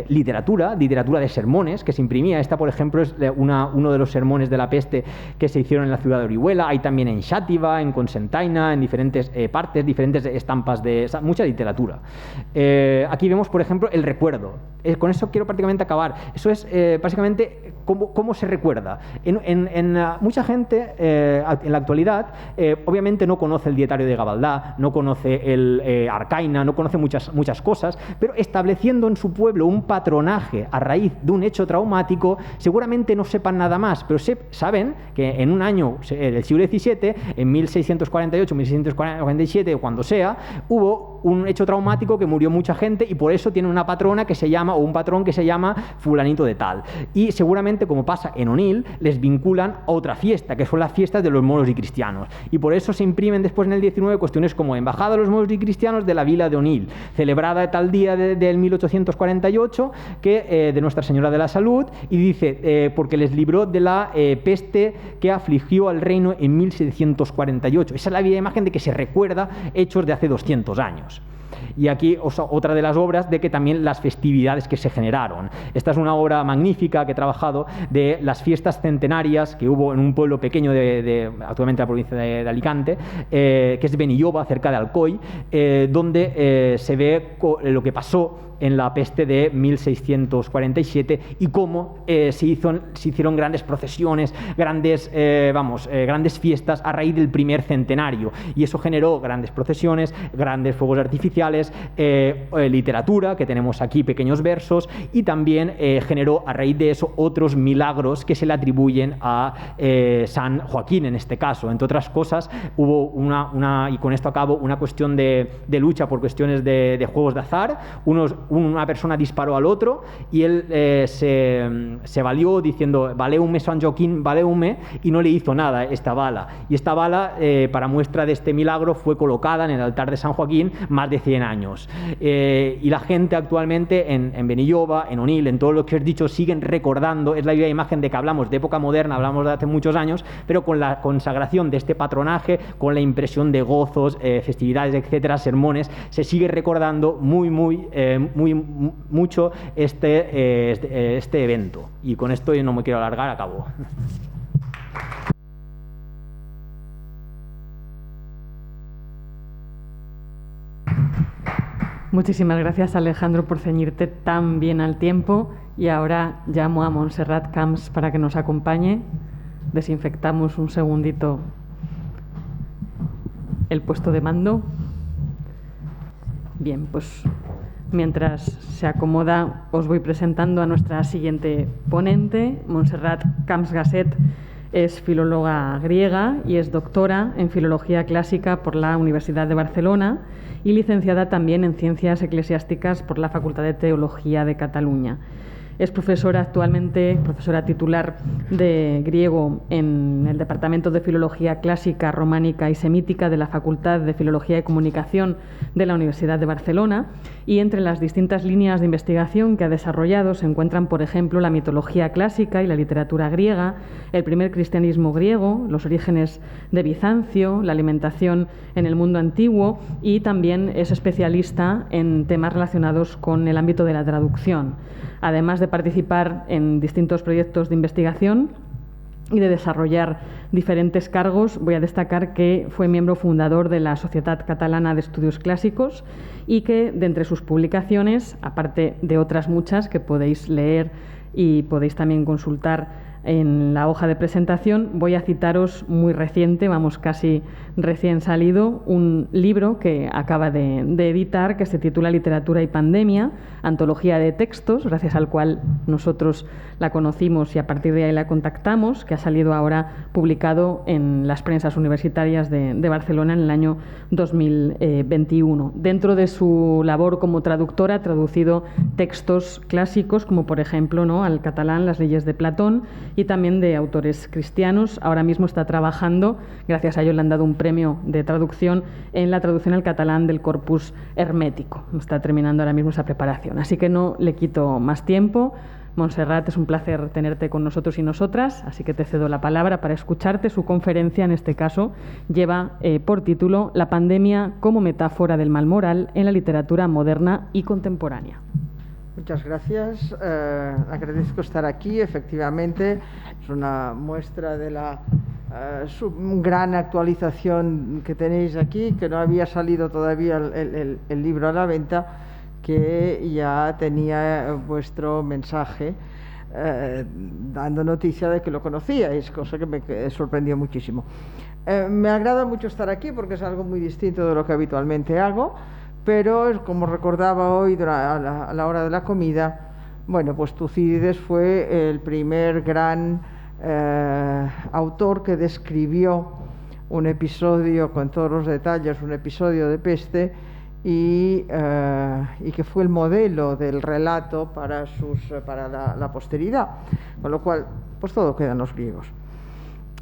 [SPEAKER 2] literatura de sermones que se imprimía. Esta, por ejemplo, es uno de los sermones de la peste que se hicieron en la ciudad de Orihuela. Hay también en Xàtiva, en Cocentaina, en diferentes partes, diferentes estampas de mucha literatura. Aquí vemos, por ejemplo, el recuerdo. Con eso quiero prácticamente acabar. Eso es básicamente cómo se recuerda. Mucha gente en la actualidad obviamente no conoce el dietario de Gavaldà, no conoce el Arcaina, no conoce muchas cosas, pero estableciendo en su pueblo un patronaje a raíz de un hecho traumático, seguramente no sepan nada más, pero saben que en un año del siglo XVII, en 1648, 1647, o cuando sea, hubo un hecho traumático que murió mucha gente y por eso tiene una patrona que se llama, o un patrón que se llama fulanito de tal. Y seguramente, como pasa en Onil, les vinculan a otra fiesta, que son las fiestas de los moros y cristianos. Y por eso se imprimen después en el 19 cuestiones como Embajada de los moros y cristianos de la vila de Onil, celebrada tal día del 1848, que de Nuestra Señora de la Salud, y dice, porque les libró de la peste que afligió al reino en 1748. Esa es la viva imagen de que se recuerda hechos de hace 200 años. Y aquí otra de las obras de que también las festividades que se generaron. Esta es una obra magnífica que he trabajado de las fiestas centenarias que hubo en un pueblo pequeño actualmente la provincia de Alicante, que es Benilloba, cerca de Alcoy, donde se ve lo que pasó en la peste de 1647 y cómo se hicieron grandes procesiones, grandes fiestas a raíz del primer centenario, y eso generó grandes procesiones, grandes fuegos artificiales, literatura, que tenemos aquí pequeños versos, y también generó a raíz de eso otros milagros que se le atribuyen a San Joaquín en este caso. Entre otras cosas, hubo y con esto acabo, una cuestión de lucha por cuestiones de juegos de azar. Una persona disparó al otro y él se valió diciendo valeume San Joaquín, valeume, y no le hizo nada esta bala. Y esta bala, para muestra de este milagro, fue colocada en el altar de San Joaquín más de 100 años. Y la gente actualmente en Benilloba, en Onil, en todo lo que os he dicho, siguen recordando, es la viva imagen de que hablamos de época moderna, hablamos de hace muchos años, pero con la consagración de este patronaje, con la impresión de gozos, festividades, etcétera, sermones, se sigue recordando mucho este evento. Y con esto yo no me quiero alargar, acabo.
[SPEAKER 1] Muchísimas gracias, Alejandro, por ceñirte tan bien al tiempo. Y ahora llamo a Montserrat Camps para que nos acompañe. Desinfectamos un segundito el puesto de mando. Bien, pues mientras se acomoda, os voy presentando a nuestra siguiente ponente. Montserrat Camps Gasset es filóloga griega y es doctora en Filología Clásica por la Universidad de Barcelona y licenciada también en Ciencias Eclesiásticas por la Facultad de Teología de Cataluña. Es actualmente profesora titular de griego en el Departamento de Filología Clásica, Románica y Semítica de la Facultad de Filología y Comunicación de la Universidad de Barcelona, y entre las distintas líneas de investigación que ha desarrollado se encuentran, por ejemplo, la mitología clásica y la literatura griega, el primer cristianismo griego, los orígenes de Bizancio, la alimentación en el mundo antiguo, y también es especialista en temas relacionados con el ámbito de la traducción. Además de participar en distintos proyectos de investigación y de desarrollar diferentes cargos, voy a destacar que fue miembro fundador de la Societat Catalana de Estudios Clásicos y que, de entre sus publicaciones, aparte de otras muchas que podéis leer y podéis también consultar en la hoja de presentación, voy a citaros muy reciente, casi recién salido, un libro que acaba de editar que se titula Literatura y Pandemia, antología de textos, gracias al cual nosotros la conocimos y a partir de ahí la contactamos, que ha salido ahora publicado en las prensas universitarias de Barcelona en el año 2021. Dentro de su labor como traductora ha traducido textos clásicos como por ejemplo, ¿no?, al catalán Las leyes de Platón, y también de autores cristianos. Ahora mismo está trabajando, gracias a ello le han dado un premio de traducción, en la traducción al catalán del Corpus Hermético. Está terminando ahora mismo esa preparación. Así que no le quito más tiempo. Montserrat, es un placer tenerte con nosotros y nosotras, así que te cedo la palabra para escucharte. Su conferencia, en este caso, lleva por título La pandemia como metáfora del mal moral en la literatura moderna y contemporánea.
[SPEAKER 3] Muchas gracias. Agradezco estar aquí. Efectivamente, es una muestra de la gran actualización que tenéis aquí, que no había salido todavía el libro a la venta, que ya tenía vuestro mensaje dando noticia de que lo conocíais, cosa que me sorprendió muchísimo. Me agrada mucho estar aquí porque es algo muy distinto de lo que habitualmente hago, pero como recordaba hoy a la hora de la comida, bueno, pues Tucídides fue el primer gran autor que describió un episodio con todos los detalles, un episodio de peste, y que fue el modelo del relato para la posteridad, con lo cual pues todo queda en los griegos.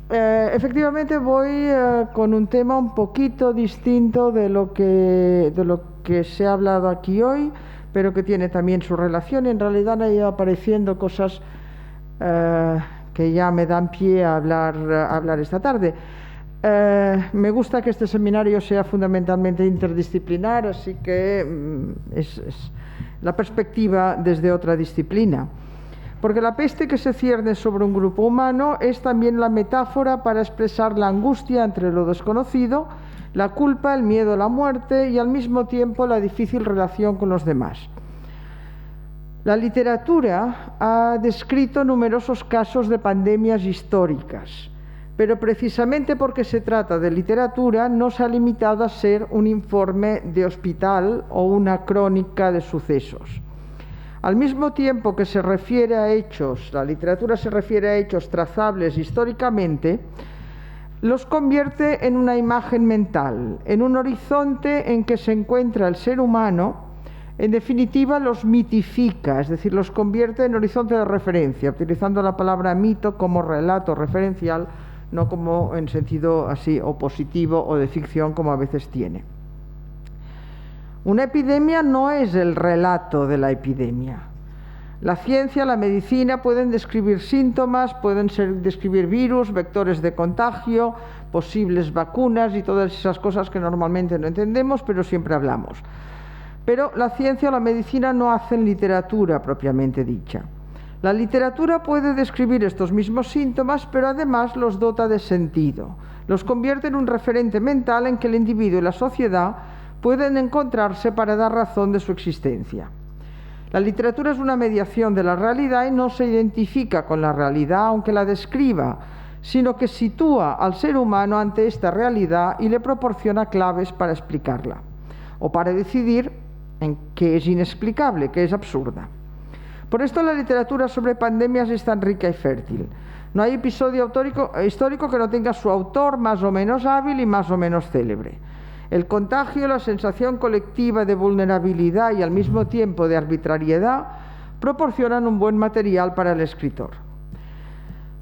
[SPEAKER 3] Efectivamente voy con un tema un poquito distinto de lo que se ha hablado aquí hoy, pero que tiene también su relación, y en realidad han ido apareciendo cosas que ya me dan pie a hablar esta tarde. Me gusta que este seminario sea fundamentalmente interdisciplinar, así que es la perspectiva desde otra disciplina. Porque la peste que se cierne sobre un grupo humano es también la metáfora para expresar la angustia entre lo desconocido, la culpa, el miedo a la muerte y al mismo tiempo la difícil relación con los demás. La literatura ha descrito numerosos casos de pandemias históricas, pero precisamente porque se trata de literatura no se ha limitado a ser un informe de hospital o una crónica de sucesos. Al mismo tiempo que se refiere a hechos, la literatura se refiere a hechos trazables históricamente, los convierte en una imagen mental, en un horizonte en que se encuentra el ser humano. En definitiva, los mitifica, es decir, los convierte en horizonte de referencia, utilizando la palabra mito como relato referencial, no como en sentido así opositivo o de ficción como a veces tiene. Una epidemia no es el relato de la epidemia. La ciencia, la medicina pueden describir síntomas, pueden describir virus, vectores de contagio, posibles vacunas y todas esas cosas que normalmente no entendemos, pero siempre hablamos. Pero la ciencia o la medicina no hacen literatura propiamente dicha. La literatura puede describir estos mismos síntomas, pero además los dota de sentido. Los convierte en un referente mental en que el individuo y la sociedad pueden encontrarse para dar razón de su existencia. La literatura es una mediación de la realidad y no se identifica con la realidad aunque la describa, sino que sitúa al ser humano ante esta realidad y le proporciona claves para explicarla, o para decidir en qué es inexplicable, qué es absurda. Por esto la literatura sobre pandemias es tan rica y fértil. No hay episodio histórico que no tenga su autor más o menos hábil y más o menos célebre. El contagio, la sensación colectiva de vulnerabilidad y al mismo tiempo de arbitrariedad proporcionan un buen material para el escritor.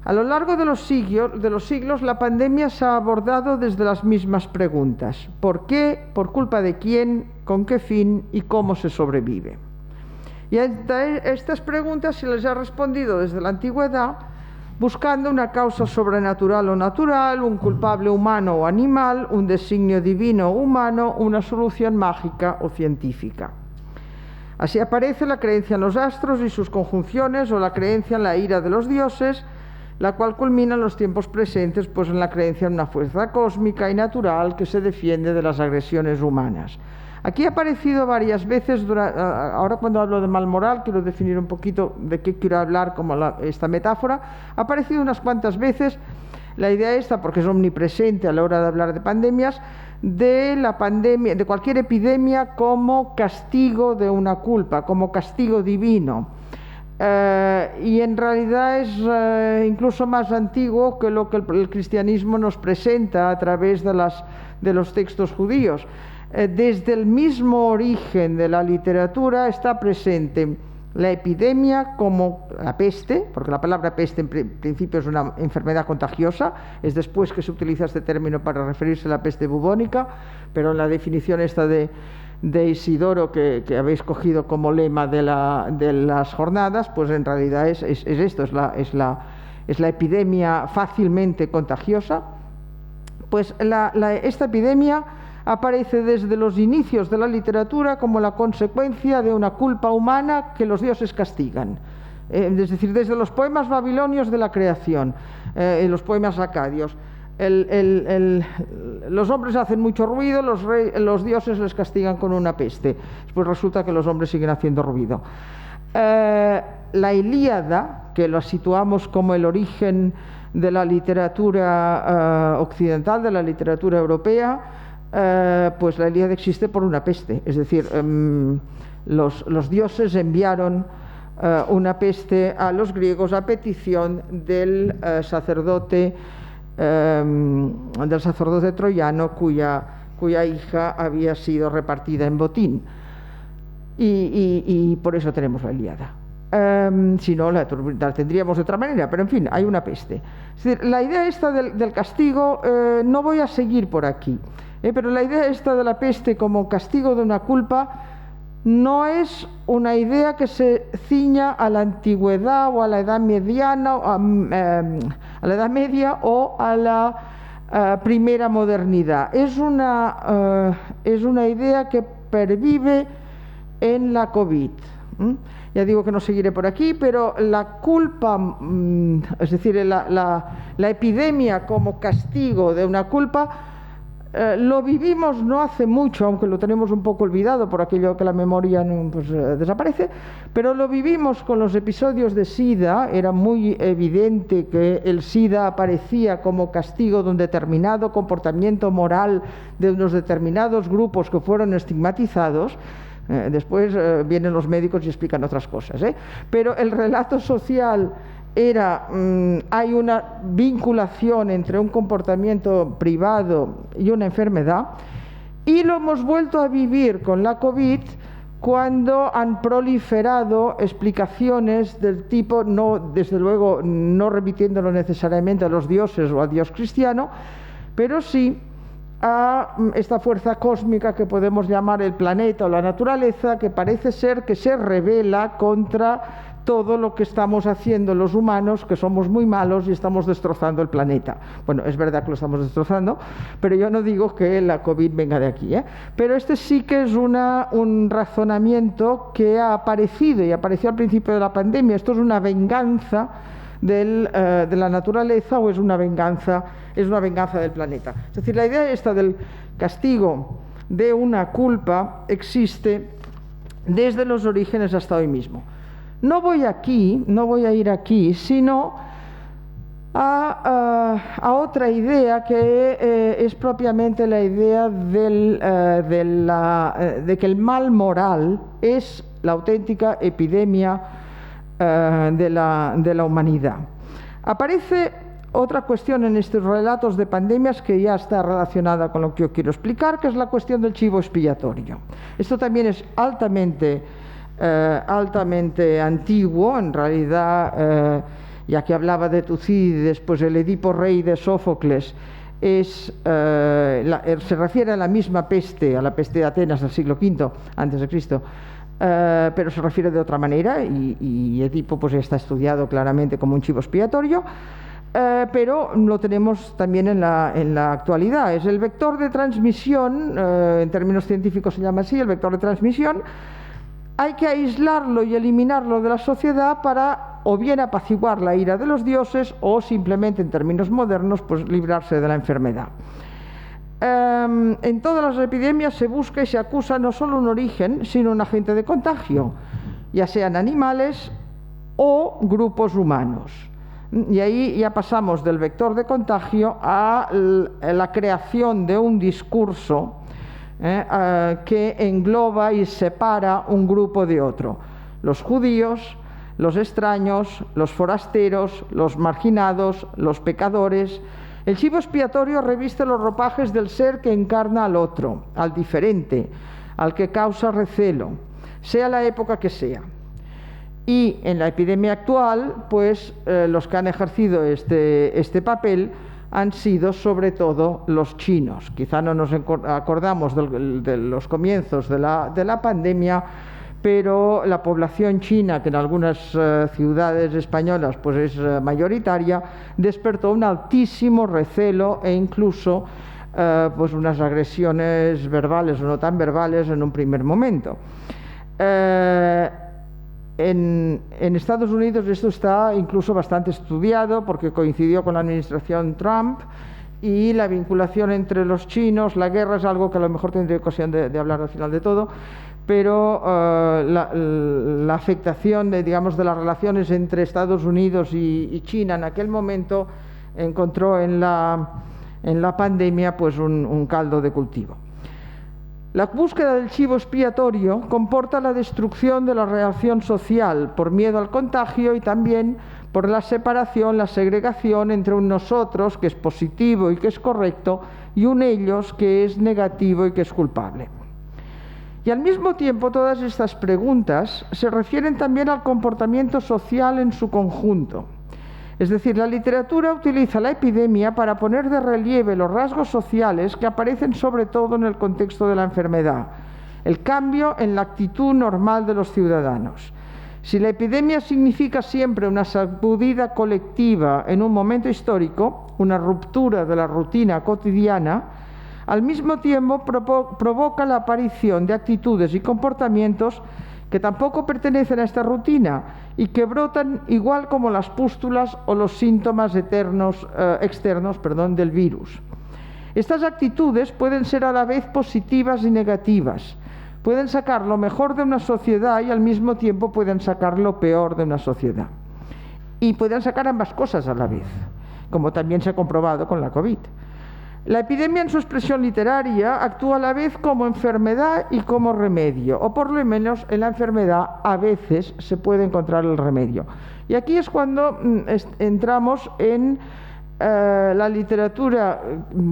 [SPEAKER 3] A lo largo de los siglos, la pandemia se ha abordado desde las mismas preguntas: ¿por qué? ¿Por culpa de quién? ¿Con qué fin? ¿Y cómo se sobrevive? Y a estas preguntas se les ha respondido desde la antigüedad buscando una causa sobrenatural o natural, un culpable humano o animal, un designio divino o humano, una solución mágica o científica. Así aparece la creencia en los astros y sus conjunciones, o la creencia en la ira de los dioses, la cual culmina en los tiempos presentes pues en la creencia en una fuerza cósmica y natural que se defiende de las agresiones humanas. Aquí ha aparecido varias veces, ahora cuando hablo de mal moral, quiero definir un poquito de qué quiero hablar como esta metáfora, ha aparecido unas cuantas veces la idea esta, porque es omnipresente a la hora de hablar de pandemias, de la pandemia, de cualquier epidemia como castigo de una culpa, como castigo divino. Y en realidad es incluso más antiguo que lo que el cristianismo nos presenta a través de los textos judíos. Desde el mismo origen de la literatura está presente la epidemia como la peste, porque la palabra peste en principio es una enfermedad contagiosa, es después que se utiliza este término para referirse a la peste bubónica, pero en la definición esta de Isidoro que habéis cogido como lema de las jornadas, pues en realidad es esto, es la epidemia fácilmente contagiosa. Pues esta epidemia aparece desde los inicios de la literatura como la consecuencia de una culpa humana que los dioses castigan. Es decir, desde los poemas babilonios de la creación, los poemas acadios. Los hombres hacen mucho ruido, los dioses les castigan con una peste. Después resulta que los hombres siguen haciendo ruido. La Ilíada, que la situamos como el origen de la literatura occidental, de la literatura europea, pues la Ilíada existe por una peste. Es decir, los dioses enviaron una peste a los griegos a petición del sacerdote troyano cuya hija había sido repartida en botín. Y por eso tenemos la Ilíada. Si no, la tendríamos de otra manera, pero en fin, hay una peste. Es decir, la idea esta del castigo, no voy a seguir por aquí, pero la idea esta de la peste como castigo de una culpa no es una idea que se ciña a la antigüedad o a la edad mediana, a la edad media o a la primera modernidad. Es una idea que pervive en la COVID. Ya digo que no seguiré por aquí, pero la culpa, es decir, la epidemia como castigo de una culpa, lo vivimos no hace mucho, aunque lo tenemos un poco olvidado por aquello que la memoria desaparece, pero lo vivimos con los episodios de SIDA. Era muy evidente que el SIDA aparecía como castigo de un determinado comportamiento moral de unos determinados grupos que fueron estigmatizados. Después vienen los médicos y explican otras cosas, pero el relato social era, hay una vinculación entre un comportamiento privado y una enfermedad, y lo hemos vuelto a vivir con la COVID cuando han proliferado explicaciones del tipo, no, desde luego no remitiéndolo necesariamente a los dioses o al dios cristiano, pero sí a esta fuerza cósmica que podemos llamar el planeta o la naturaleza, que parece ser que se revela contra todo lo que estamos haciendo los humanos, que somos muy malos y estamos destrozando el planeta. Bueno, es verdad que lo estamos destrozando, pero yo no digo que la COVID venga de aquí, pero este sí que es un razonamiento que ha aparecido y apareció al principio de la pandemia. Esto es una venganza de la naturaleza o es una venganza del planeta. Es decir, la idea esta del castigo de una culpa existe desde los orígenes hasta hoy mismo. No voy a ir aquí, sino a otra idea que es propiamente la idea de que el mal moral es la auténtica epidemia de la humanidad. Aparece otra cuestión en estos relatos de pandemias que ya está relacionada con lo que yo quiero explicar, que es la cuestión del chivo expiatorio. Esto también es altamente antiguo, en realidad, ya que hablaba de Tucídides, pues el Edipo Rey de Sófocles se refiere a la misma peste, a la peste de Atenas del siglo V antes de Cristo, pero se refiere de otra manera, y Edipo pues ya está estudiado claramente como un chivo expiatorio, pero lo tenemos también en la actualidad. Es el vector de transmisión, en términos científicos se llama así, el vector de transmisión. Hay que aislarlo y eliminarlo de la sociedad para o bien apaciguar la ira de los dioses o simplemente, en términos modernos, pues librarse de la enfermedad. En todas las epidemias se busca y se acusa no solo un origen, sino un agente de contagio, ya sean animales o grupos humanos. Y ahí ya pasamos del vector de contagio a la creación de un discurso que engloba y separa un grupo de otro: los judíos, los extraños, los forasteros, los marginados, los pecadores. El chivo expiatorio reviste los ropajes del ser que encarna al otro, al diferente, al que causa recelo, sea la época que sea. Y en la epidemia actual, pues los que han ejercido este papel han sido sobre todo los chinos. Quizá no nos acordamos de los comienzos de la pandemia, pero la población china, que en algunas ciudades españolas pues es mayoritaria, despertó un altísimo recelo e incluso pues unas agresiones verbales o no tan verbales en un primer momento. En Estados Unidos esto está incluso bastante estudiado porque coincidió con la administración Trump, y la vinculación entre los chinos, la guerra, es algo que a lo mejor tendré ocasión de hablar al final de todo, pero la afectación de las relaciones entre Estados Unidos y China en aquel momento encontró en la pandemia pues un caldo de cultivo. La búsqueda del chivo expiatorio comporta la destrucción de la relación social por miedo al contagio y también por la separación, la segregación entre un nosotros, que es positivo y que es correcto, y un ellos que es negativo y que es culpable. Y al mismo tiempo todas estas preguntas se refieren también al comportamiento social en su conjunto. Es decir, la literatura utiliza la epidemia para poner de relieve los rasgos sociales que aparecen sobre todo en el contexto de la enfermedad, el cambio en la actitud normal de los ciudadanos. Si la epidemia significa siempre una sacudida colectiva en un momento histórico, una ruptura de la rutina cotidiana, al mismo tiempo provoca la aparición de actitudes y comportamientos que tampoco pertenecen a esta rutina y que brotan igual como las pústulas o los síntomas externos del virus. Estas actitudes pueden ser a la vez positivas y negativas. Pueden sacar lo mejor de una sociedad y al mismo tiempo pueden sacar lo peor de una sociedad. Y pueden sacar ambas cosas a la vez, como también se ha comprobado con la COVID. La epidemia en su expresión literaria actúa a la vez como enfermedad y como remedio, o por lo menos en la enfermedad a veces se puede encontrar el remedio. Y aquí es cuando entramos en la literatura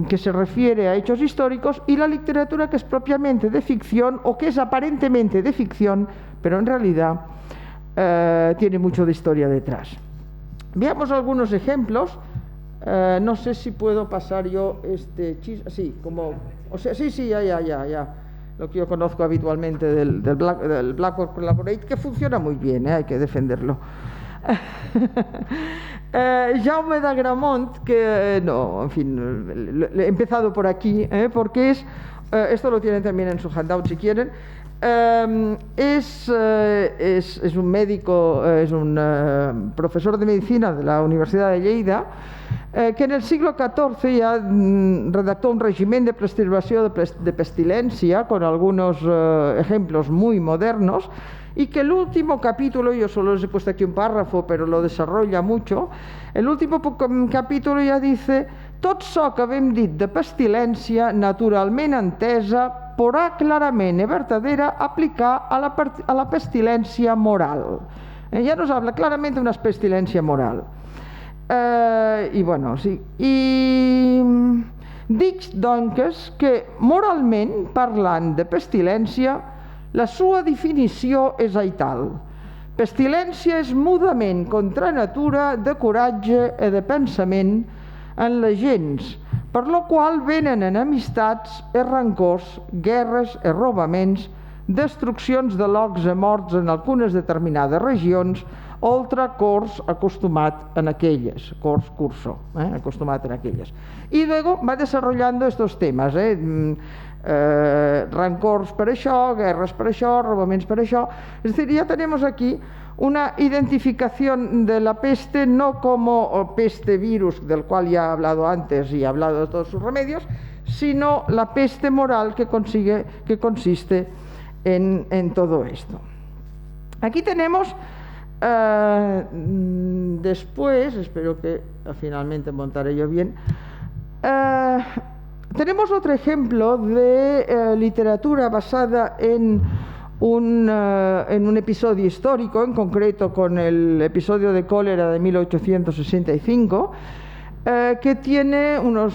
[SPEAKER 3] que se refiere a hechos históricos y la literatura que es propiamente de ficción o que es aparentemente de ficción, pero en realidad tiene mucho de historia detrás. Veamos algunos ejemplos. No sé si puedo pasar yo este chiste, sí, ya. Lo que yo conozco habitualmente del Blackboard Collaborate, que funciona muy bien, hay que defenderlo. Jaume d'Agramunt, que he empezado por aquí, porque esto lo tienen también en su handout si quieren. Es un médico, es un profesor de medicina de la Universidad de Lleida, que en el siglo XIV ya redactó un régimen de preservación de pestilencia con algunos ejemplos muy modernos, y que el último capítulo, yo solo les he puesto aquí un párrafo, pero lo desarrolla mucho, el último capítulo ya dice: tot ço que hem dit de pestilència, naturalment entesa, podrà clarament i verdadera aplicar a la pestilència moral. Ya nos habla claramente de una pestilencia moral. Dic, doncs, que moralment parlant de pestilència, la sua definició és aital. Pestilència és mudament contra natura de coratge i de pensament en les gens, per lo qual venen enemistats, rancors, guerres, robaments, destruccions de locs i morts en algunes determinades regions, oltre cors acostumat en aquelles, acostumat en aquelles. Y luego va desarrollando estos temas, rancors per això, guerres per això, robaments per això. Es decir, ya tenemos aquí una identificación de la peste no como peste virus, del cual ya he hablado antes y he hablado de todos sus remedios, sino la peste moral que consiste en todo esto. Aquí tenemos después, espero que finalmente montaré yo bien, tenemos otro ejemplo de literatura basada en un episodio histórico, en concreto con el episodio de cólera de 1865, que tiene una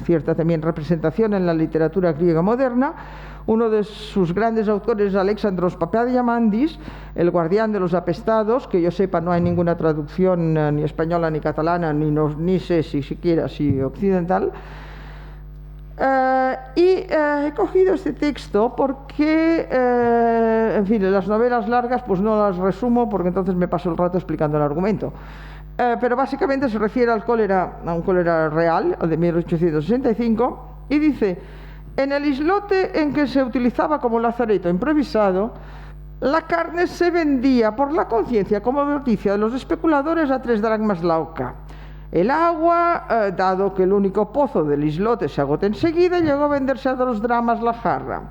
[SPEAKER 3] cierta también representación en la literatura griega moderna. Uno de sus grandes autores es Alexandros Papadiamandis, el guardián de los apestados, que yo sepa no hay ninguna traducción ni española ni catalana, ni sé si siquiera si occidental. He cogido este texto porque, las novelas largas pues no las resumo porque entonces me paso el rato explicando el argumento. Pero básicamente se refiere a un cólera real, de 1865, y dice: en el islote en que se utilizaba como lazareto improvisado, la carne se vendía por la conciencia como noticia de los especuladores a 3 dracmas la oca. El agua, dado que el único pozo del islote se agota enseguida, llegó a venderse a 2 dramas la jarra.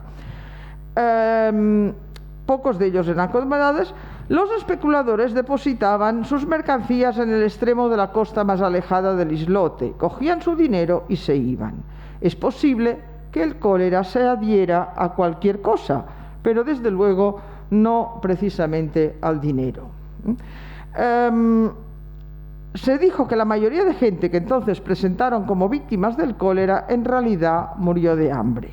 [SPEAKER 3] Pocos de ellos eran comodados. Los especuladores depositaban sus mercancías en el extremo de la costa más alejada del islote, cogían su dinero y se iban. Es posible que el cólera se adhiera a cualquier cosa, pero desde luego no precisamente al dinero. se dijo que la mayoría de gente que entonces presentaron como víctimas del cólera en realidad murió de hambre.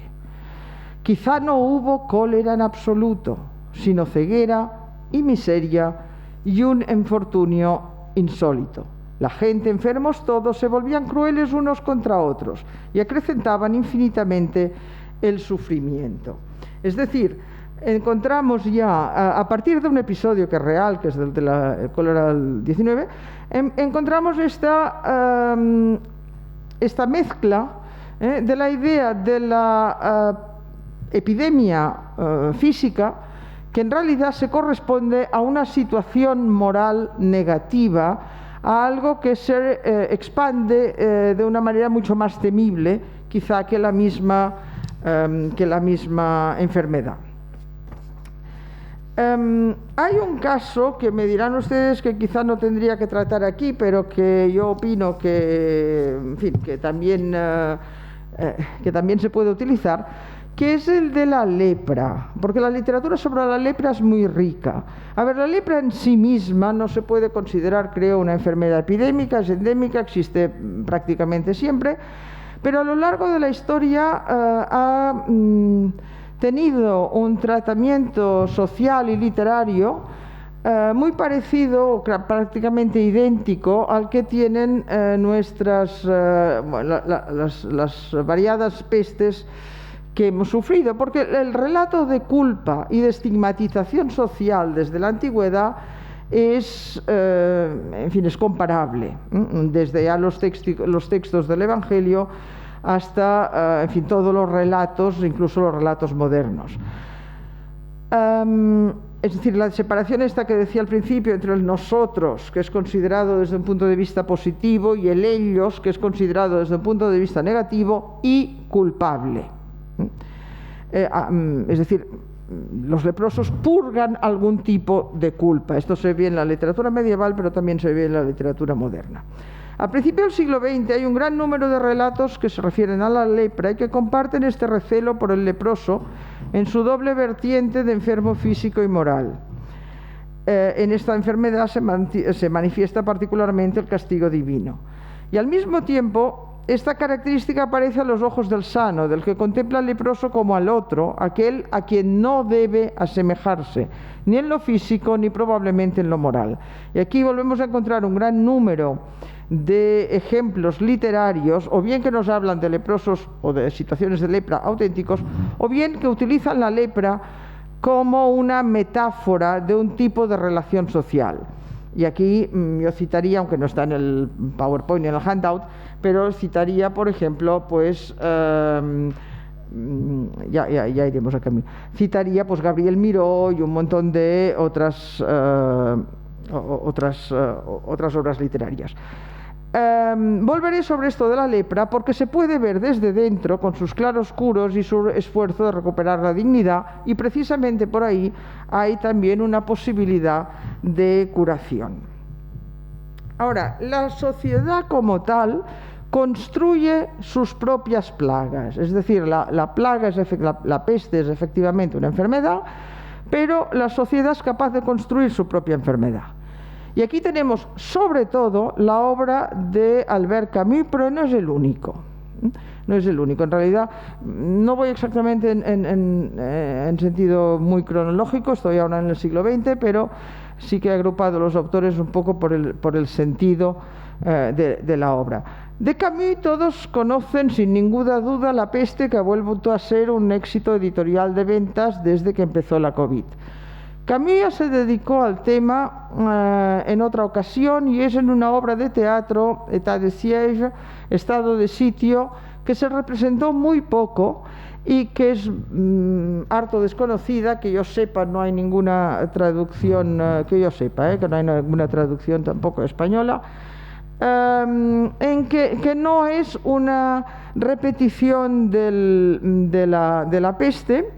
[SPEAKER 3] Quizá no hubo cólera en absoluto, sino ceguera y miseria y un infortunio insólito. La gente, enfermos todos, se volvían crueles unos contra otros y acrecentaban infinitamente el sufrimiento. Es decir, encontramos ya, a partir de un episodio que es real, que es del de la cólera del 19, encontramos esta mezcla de la idea de la epidemia física, que en realidad se corresponde a una situación moral negativa, a algo que se expande de una manera mucho más temible, quizá que la misma enfermedad. Hay un caso que me dirán ustedes que quizá no tendría que tratar aquí, pero que yo opino que, en fin, que también se puede utilizar, que es el de la lepra, porque la literatura sobre la lepra es muy rica. A ver, la lepra en sí misma no se puede considerar, creo, una enfermedad epidémica, es endémica, existe prácticamente siempre, pero a lo largo de la historia ha tenido un tratamiento social y literario muy parecido, prácticamente idéntico, al que tienen las variadas pestes que hemos sufrido, porque el relato de culpa y de estigmatización social desde la antigüedad es comparable, desde ya los textos del Evangelio hasta, todos los relatos, incluso los relatos modernos. Es decir, la separación esta que decía al principio entre el nosotros, que es considerado desde un punto de vista positivo, y el ellos, que es considerado desde un punto de vista negativo y culpable. Es decir, los leprosos purgan algún tipo de culpa. Esto se ve en la literatura medieval, pero también se ve en la literatura moderna. A principios del siglo XX hay un gran número de relatos que se refieren a la lepra y que comparten este recelo por el leproso en su doble vertiente de enfermo físico y moral. En esta enfermedad se manifiesta particularmente el castigo divino. Y al mismo tiempo, esta característica aparece a los ojos del sano, del que contempla al leproso como al otro, aquel a quien no debe asemejarse, ni en lo físico ni probablemente en lo moral. Y aquí volvemos a encontrar un gran número de ejemplos literarios, o bien que nos hablan de leprosos o de situaciones de lepra auténticos, o bien que utilizan la lepra como una metáfora de un tipo de relación social. Y aquí yo citaría, aunque no está en el PowerPoint ni en el handout, pero citaría, por ejemplo, pues ya iremos al camino. Citaría pues Gabriel Miró y un montón de otras obras literarias. Volveré sobre esto de la lepra porque se puede ver desde dentro con sus claroscuros y su esfuerzo de recuperar la dignidad, y precisamente por ahí hay también una posibilidad de curación. Ahora, la sociedad como tal construye sus propias plagas, es decir, la peste es efectivamente una enfermedad, pero la sociedad es capaz de construir su propia enfermedad. Y aquí tenemos sobre todo la obra de Albert Camus, pero no es el único. No es el único. En realidad, no voy exactamente en sentido muy cronológico, estoy ahora en el siglo XX, pero sí que he agrupado los autores un poco por el sentido de la obra. De Camus todos conocen sin ninguna duda La peste, que ha vuelto a ser un éxito editorial de ventas desde que empezó la COVID. Camus ya se dedicó al tema en otra ocasión, y es en una obra de teatro, État de siège, estado de sitio, que se representó muy poco y que es harto desconocida, que yo sepa no hay ninguna traducción, que no hay ninguna traducción tampoco española, en que no es una repetición de la peste,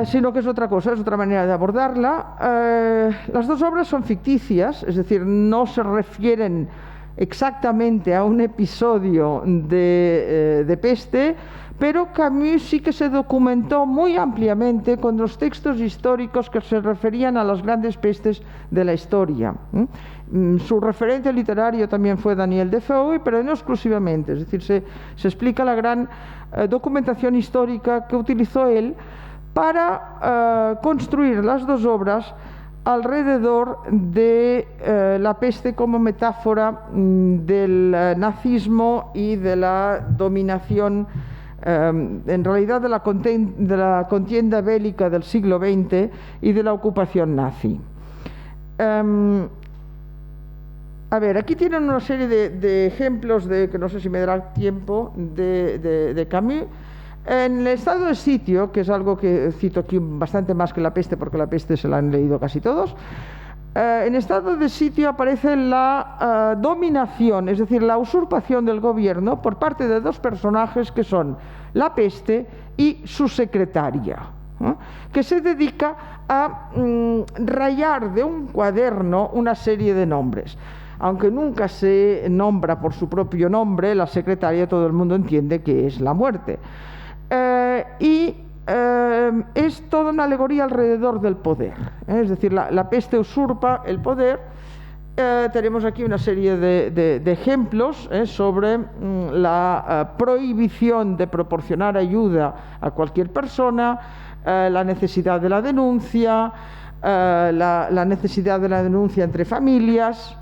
[SPEAKER 3] sino que es otra cosa, es otra manera de abordarla. Las dos obras son ficticias, es decir, no se refieren exactamente a un episodio de peste, pero Camus sí que se documentó muy ampliamente con los textos históricos que se referían a las grandes pestes de la historia. Su referente literario también fue Daniel Defoe, pero no exclusivamente, es decir, se explica la gran documentación histórica que utilizó él para construir las dos obras alrededor de la peste como metáfora del nazismo y de la dominación, en realidad de la contienda bélica del siglo XX y de la ocupación nazi. A ver, aquí tienen una serie de ejemplos que no sé si me dará tiempo, de Camus. En el estado de sitio, que es algo que cito aquí bastante más que la peste, porque la peste se la han leído casi todos, en estado de sitio aparece la dominación, es decir, la usurpación del gobierno por parte de dos personajes que son la peste y su secretaria, que se dedica a rayar de un cuaderno una serie de nombres. Aunque nunca se nombra por su propio nombre, la secretaria todo el mundo entiende que es la muerte. Es toda una alegoría alrededor del poder, es decir, la peste usurpa el poder. Tenemos aquí una serie de ejemplos sobre la prohibición de proporcionar ayuda a cualquier persona, la necesidad de la denuncia, la necesidad de la denuncia entre familias.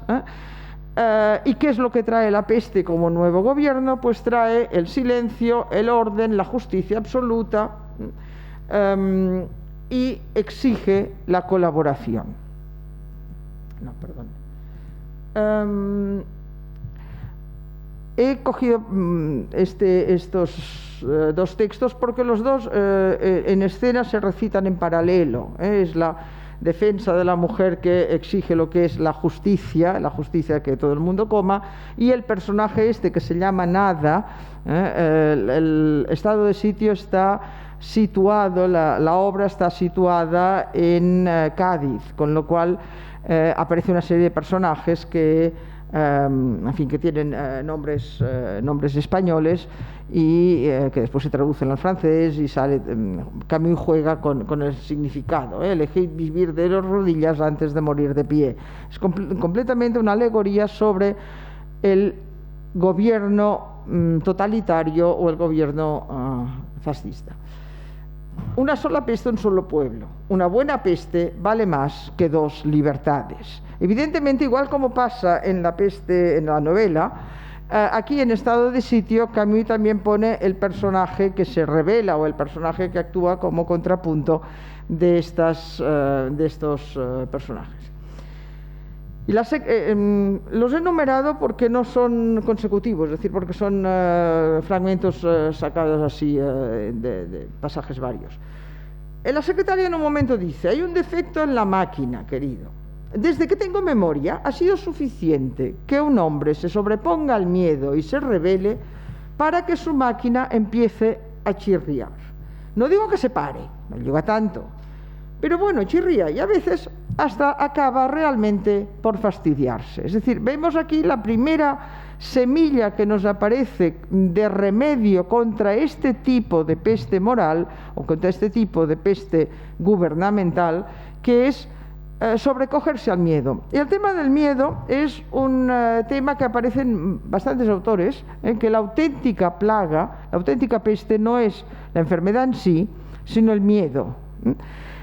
[SPEAKER 3] ¿Y qué es lo que trae la peste como nuevo gobierno? Pues trae el silencio, el orden, la justicia absoluta, y exige la colaboración. No, perdón. He cogido estos dos textos porque los dos en escena se recitan en paralelo. Es la defensa de la mujer que exige lo que es la justicia que todo el mundo coma, y el personaje que se llama Nada. El estado de sitio está situado, la obra está situada en Cádiz, con lo cual aparece una serie de personajes que que tienen nombres españoles y que después se traducen al francés y sale. Camus juega con el significado. Elegid vivir de las rodillas antes de morir de pie. Es completamente una alegoría sobre el gobierno totalitario o el gobierno fascista. Una sola peste, un solo pueblo. Una buena peste vale más que dos libertades. Evidentemente, igual como pasa en la peste, en la novela, aquí en estado de sitio Camus también pone el personaje que se revela o el personaje que actúa como contrapunto de estos personajes. Y los he numerado porque no son consecutivos, es decir, porque son fragmentos sacados así de pasajes varios. La secretaria en un momento dice: hay un defecto en la máquina, querido. Desde que tengo memoria ha sido suficiente que un hombre se sobreponga al miedo y se rebele para que su máquina empiece a chirriar. No digo que se pare, no llega tanto, pero bueno, chirría y a veces hasta acaba realmente por fastidiarse. Es decir, vemos aquí la primera semilla que nos aparece de remedio contra este tipo de peste moral o contra este tipo de peste gubernamental, que es sobrecogerse al miedo. Y el tema del miedo es un tema que aparece en bastantes autores, en que la auténtica plaga, la auténtica peste no es la enfermedad en sí, sino el miedo.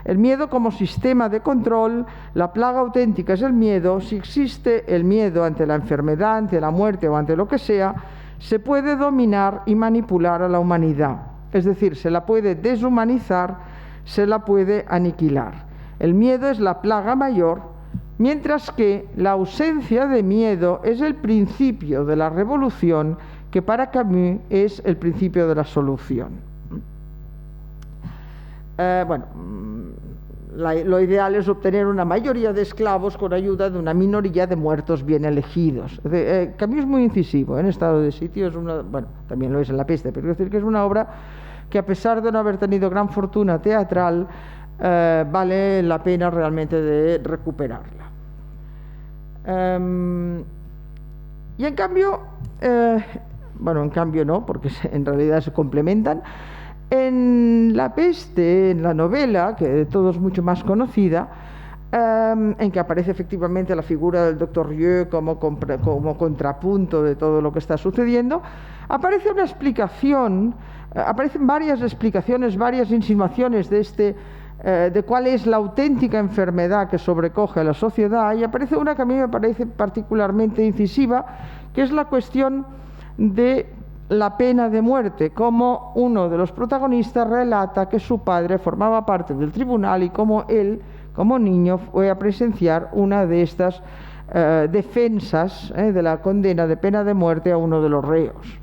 [SPEAKER 3] El miedo como sistema de control, la plaga auténtica es el miedo. Si existe el miedo ante la enfermedad, ante la muerte o ante lo que sea, se puede dominar y manipular a la humanidad. Es decir, se la puede deshumanizar, se la puede aniquilar. El miedo es la plaga mayor, mientras que la ausencia de miedo es el principio de la revolución, que para Camus es el principio de la solución. Lo ideal es obtener una mayoría de esclavos con ayuda de una minoría de muertos bien elegidos. Camus es muy incisivo en estado de sitio, también lo es en La peste, pero quiero decir que es una obra que, a pesar de no haber tenido gran fortuna teatral, vale la pena realmente de recuperarla. Y en cambio, bueno, en cambio no, porque en realidad se complementan, en La peste, en la novela, que de todos mucho más conocida, en que aparece efectivamente la figura del Dr. Rieu como contrapunto de todo lo que está sucediendo, aparece una explicación, aparecen varias explicaciones, varias insinuaciones de cuál es la auténtica enfermedad que sobrecoge a la sociedad, y aparece una que a mí me parece particularmente incisiva, que es la cuestión de la pena de muerte, como uno de los protagonistas relata que su padre formaba parte del tribunal y como él, como niño, fue a presenciar una de estas defensas de la condena de pena de muerte a uno de los reos.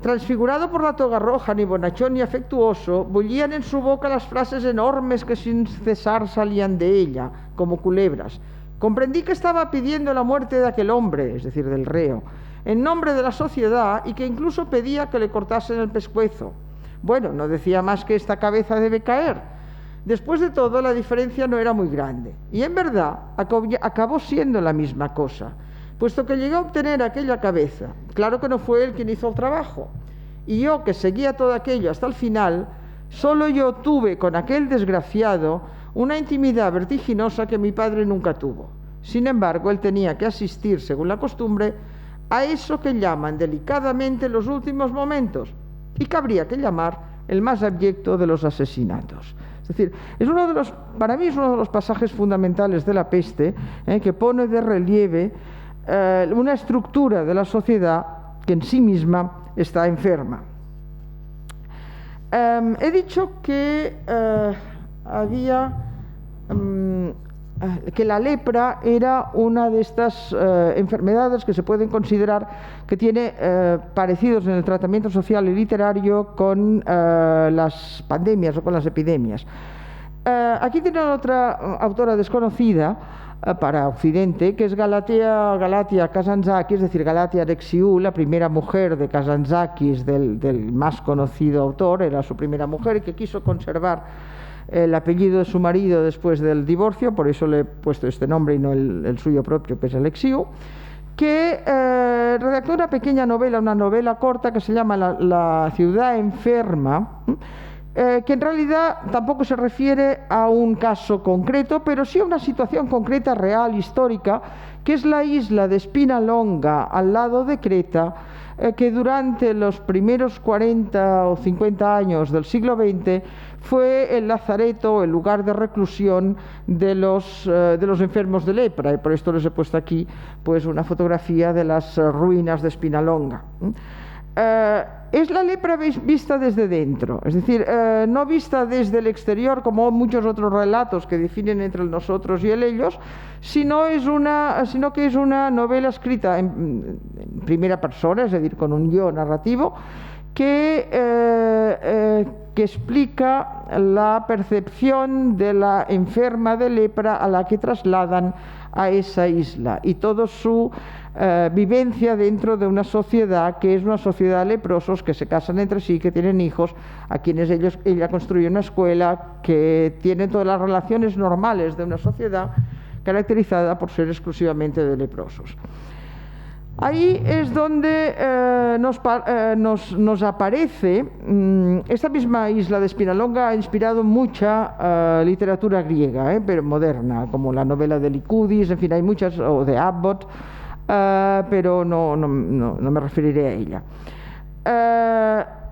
[SPEAKER 3] Transfigurado por la toga roja, ni bonachón ni afectuoso, bullían en su boca las frases enormes que sin cesar salían de ella, como culebras. Comprendí que estaba pidiendo la muerte de aquel hombre, es decir, del reo, en nombre de la sociedad, y que incluso pedía que le cortasen el pescuezo. Bueno, no decía más que esta cabeza debe caer. Después de todo, la diferencia no era muy grande, y en verdad acabó siendo la misma cosa, puesto que llegué a obtener aquella cabeza. Claro que no fue él quien hizo el trabajo, y yo, que seguía todo aquello hasta el final, solo yo tuve con aquel desgraciado una intimidad vertiginosa que mi padre nunca tuvo. Sin embargo, él tenía que asistir, según la costumbre, a eso que llaman delicadamente los últimos momentos, y que habría que llamar el más abyecto de los asesinatos. Es decir, para mí es uno de los pasajes fundamentales de La peste, que pone de relieve una estructura de la sociedad que en sí misma está enferma. He dicho que que la lepra era una de estas enfermedades que se pueden considerar que tiene parecidos en el tratamiento social y literario con las pandemias o con las epidemias. Aquí tiene otra autora desconocida para Occidente, que es Galatia Kazantzakis, es decir, Galatia Alexiou, la primera mujer de Kazantzakis, del más conocido autor, era su primera mujer, y que quiso conservar el apellido de su marido después del divorcio, por eso le he puesto este nombre y no el suyo propio, que es Alexiou, que redactó una pequeña novela, una novela corta que se llama La ciudad enferma, que en realidad tampoco se refiere a un caso concreto, pero sí a una situación concreta, real, histórica, que es la isla de Spinalonga, al lado de Creta, que durante los primeros 40 o 50 años del siglo XX fue el lazareto, el lugar de reclusión de los enfermos de lepra, y por esto les he puesto aquí pues una fotografía de las ruinas de Spinalonga. Es la lepra vista desde dentro, es decir, no vista desde el exterior como muchos otros relatos que definen entre el nosotros y el ellos, sino que es una novela escrita en primera persona, es decir, con un yo narrativo, que explica la percepción de la enferma de lepra a la que trasladan a esa isla y toda su vivencia dentro de una sociedad que es una sociedad de leprosos que se casan entre sí, que tienen hijos, a quienes ella construye una escuela, que tienen todas las relaciones normales de una sociedad caracterizada por ser exclusivamente de leprosos. Ahí es donde nos aparece esta misma isla de Spinalonga. Ha inspirado mucha literatura griega, pero moderna, como la novela de Lycoudis, en fin, hay muchas, o de Abbott, pero no me referiré a ella.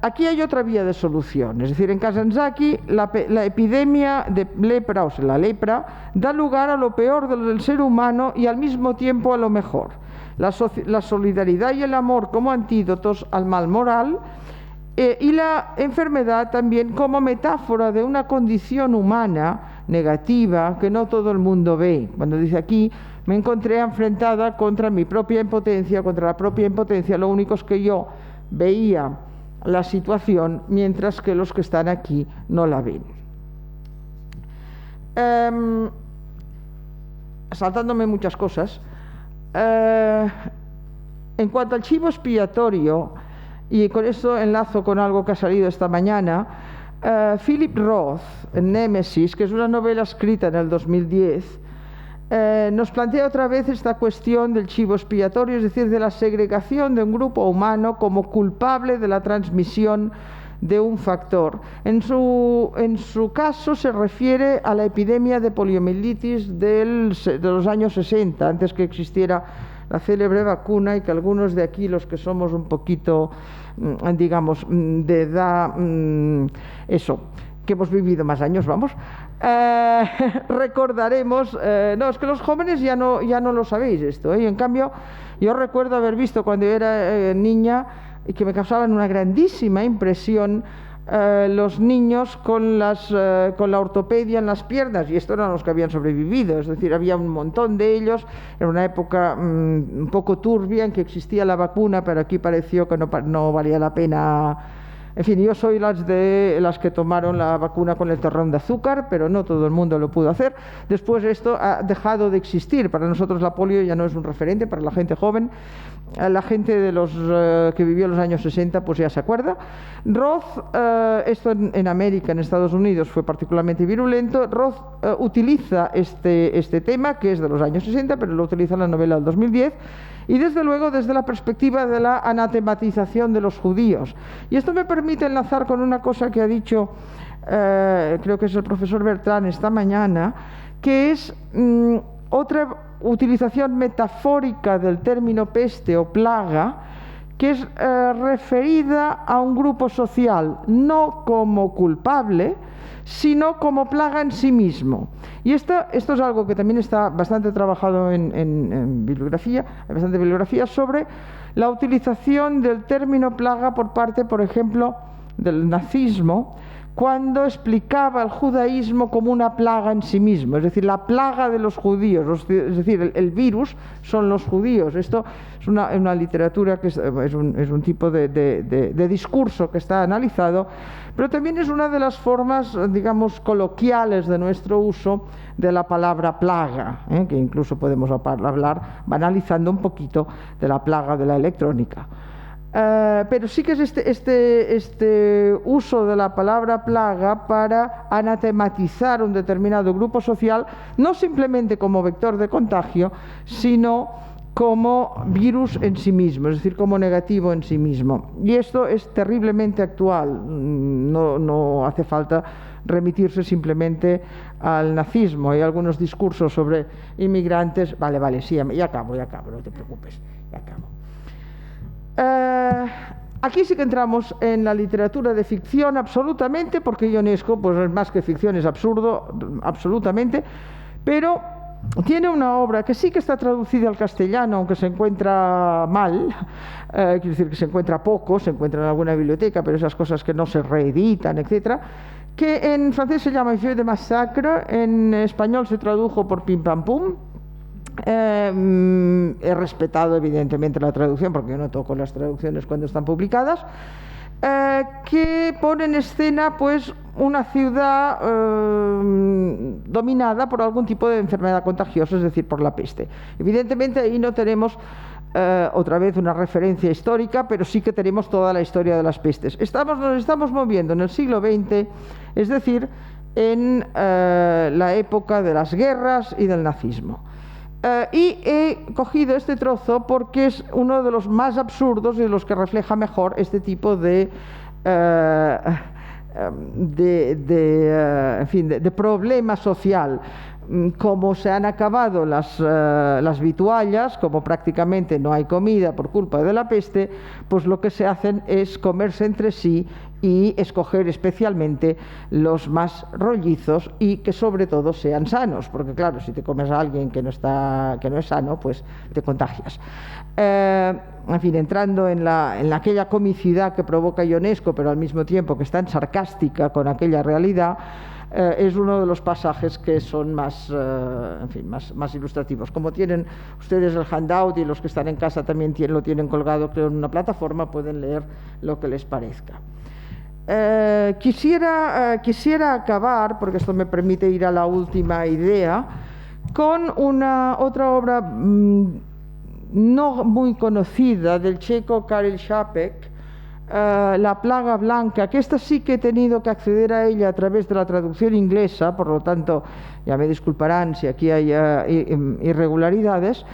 [SPEAKER 3] Aquí hay otra vía de solución, es decir, en Kazantzakis la epidemia de lepra, o sea, la lepra, da lugar a lo peor del ser humano y al mismo tiempo a lo mejor. La solidaridad y el amor como antídotos al mal moral, y la enfermedad también como metáfora de una condición humana negativa que no todo el mundo ve. Cuando dice aquí, me encontré enfrentada contra mi propia impotencia, contra la propia impotencia, lo único es que yo veía la situación mientras que los que están aquí no la ven. Saltándome muchas cosas, en cuanto al chivo expiatorio, y con esto enlazo con algo que ha salido esta mañana, Philip Roth, en Némesis, que es una novela escrita en el 2010, nos plantea otra vez esta cuestión del chivo expiatorio, es decir, de la segregación de un grupo humano como culpable de la transmisión de un factor. En su caso se refiere a la epidemia de poliomielitis de los años 60, antes que existiera la célebre vacuna, y que algunos de aquí, los que somos un poquito, digamos, de edad, que hemos vivido más años, vamos, recordaremos, no, es que los jóvenes ya no lo sabéis esto, y en cambio yo recuerdo haber visto cuando yo era niña, y que me causaban una grandísima impresión, los niños con la ortopedia en las piernas, y estos eran los que habían sobrevivido, es decir, había un montón de ellos. Era una época un poco turbia en que existía la vacuna, pero aquí pareció que no valía la pena. En fin, yo soy las que tomaron la vacuna con el terrón de azúcar, pero no todo el mundo lo pudo hacer. Después esto ha dejado de existir. Para nosotros la polio ya no es un referente, para la gente joven. La gente de que vivió en los años 60 pues ya se acuerda. Roth, esto en América, en Estados Unidos, fue particularmente virulento. Roth utiliza este tema, que es de los años 60, pero lo utiliza en la novela del 2010, y desde luego desde la perspectiva de la anatematización de los judíos. Y esto me permite enlazar con una cosa que ha dicho, creo que es el profesor Bertrand esta mañana, que es otra utilización metafórica del término peste o plaga, que es referida a un grupo social, no como culpable, sino como plaga en sí mismo. Y esto es algo que también está bastante trabajado en bibliografía, hay bastante bibliografía sobre la utilización del término plaga por parte, por ejemplo, del nazismo, cuando explicaba el judaísmo como una plaga en sí mismo, es decir, la plaga de los judíos, es decir, el virus son los judíos. Esto es una literatura que es un tipo de discurso que está analizado, pero también es una de las formas, digamos, coloquiales de nuestro uso de la palabra plaga, que incluso podemos hablar, banalizando un poquito, de la plaga de la electrónica. Pero sí que es este uso de la palabra plaga para anatematizar un determinado grupo social, no simplemente como vector de contagio, sino como virus en sí mismo, es decir, como negativo en sí mismo. Y esto es terriblemente actual, no hace falta remitirse simplemente al nazismo. Hay algunos discursos sobre inmigrantes, vale, sí, ya acabo, no te preocupes, ya acabo. Aquí sí que entramos en la literatura de ficción absolutamente, porque Ionesco pues es más que ficción, es absurdo absolutamente, pero tiene una obra que sí que está traducida al castellano, aunque se encuentra mal, quiero decir que se encuentra poco, se encuentra en alguna biblioteca, pero esas cosas que no se reeditan, etcétera, que en francés se llama Feu de Massacre, en español se tradujo por Pim Pam Pum. He respetado evidentemente la traducción, porque yo no toco las traducciones cuando están publicadas, que pone en escena pues una ciudad dominada por algún tipo de enfermedad contagiosa, es decir, por la peste. Evidentemente ahí no tenemos otra vez una referencia histórica, pero sí que tenemos toda la historia de las pestes. Nos estamos moviendo en el siglo XX, es decir, en la época de las guerras y del nazismo. Y he cogido este trozo porque es uno de los más absurdos y de los que refleja mejor este tipo de problema social. Como se han acabado las vituallas, como prácticamente no hay comida por culpa de la peste, pues lo que se hacen es comerse entre sí y escoger especialmente los más rollizos y que sobre todo sean sanos, porque claro, si te comes a alguien que no es sano, pues te contagias. En fin, entrando en aquella comicidad que provoca Ionesco, pero al mismo tiempo que es tan sarcástica con aquella realidad, es uno de los pasajes que son más ilustrativos. Como tienen ustedes el handout y los que están en casa también lo tienen colgado, creo, en una plataforma, pueden leer lo que les parezca. Quisiera acabar, porque esto me permite ir a la última idea, con otra obra no muy conocida del checo Karel Čapek, La plaga blanca, que esta sí que he tenido que acceder a ella a través de la traducción inglesa, por lo tanto ya me disculparán si aquí hay irregularidades,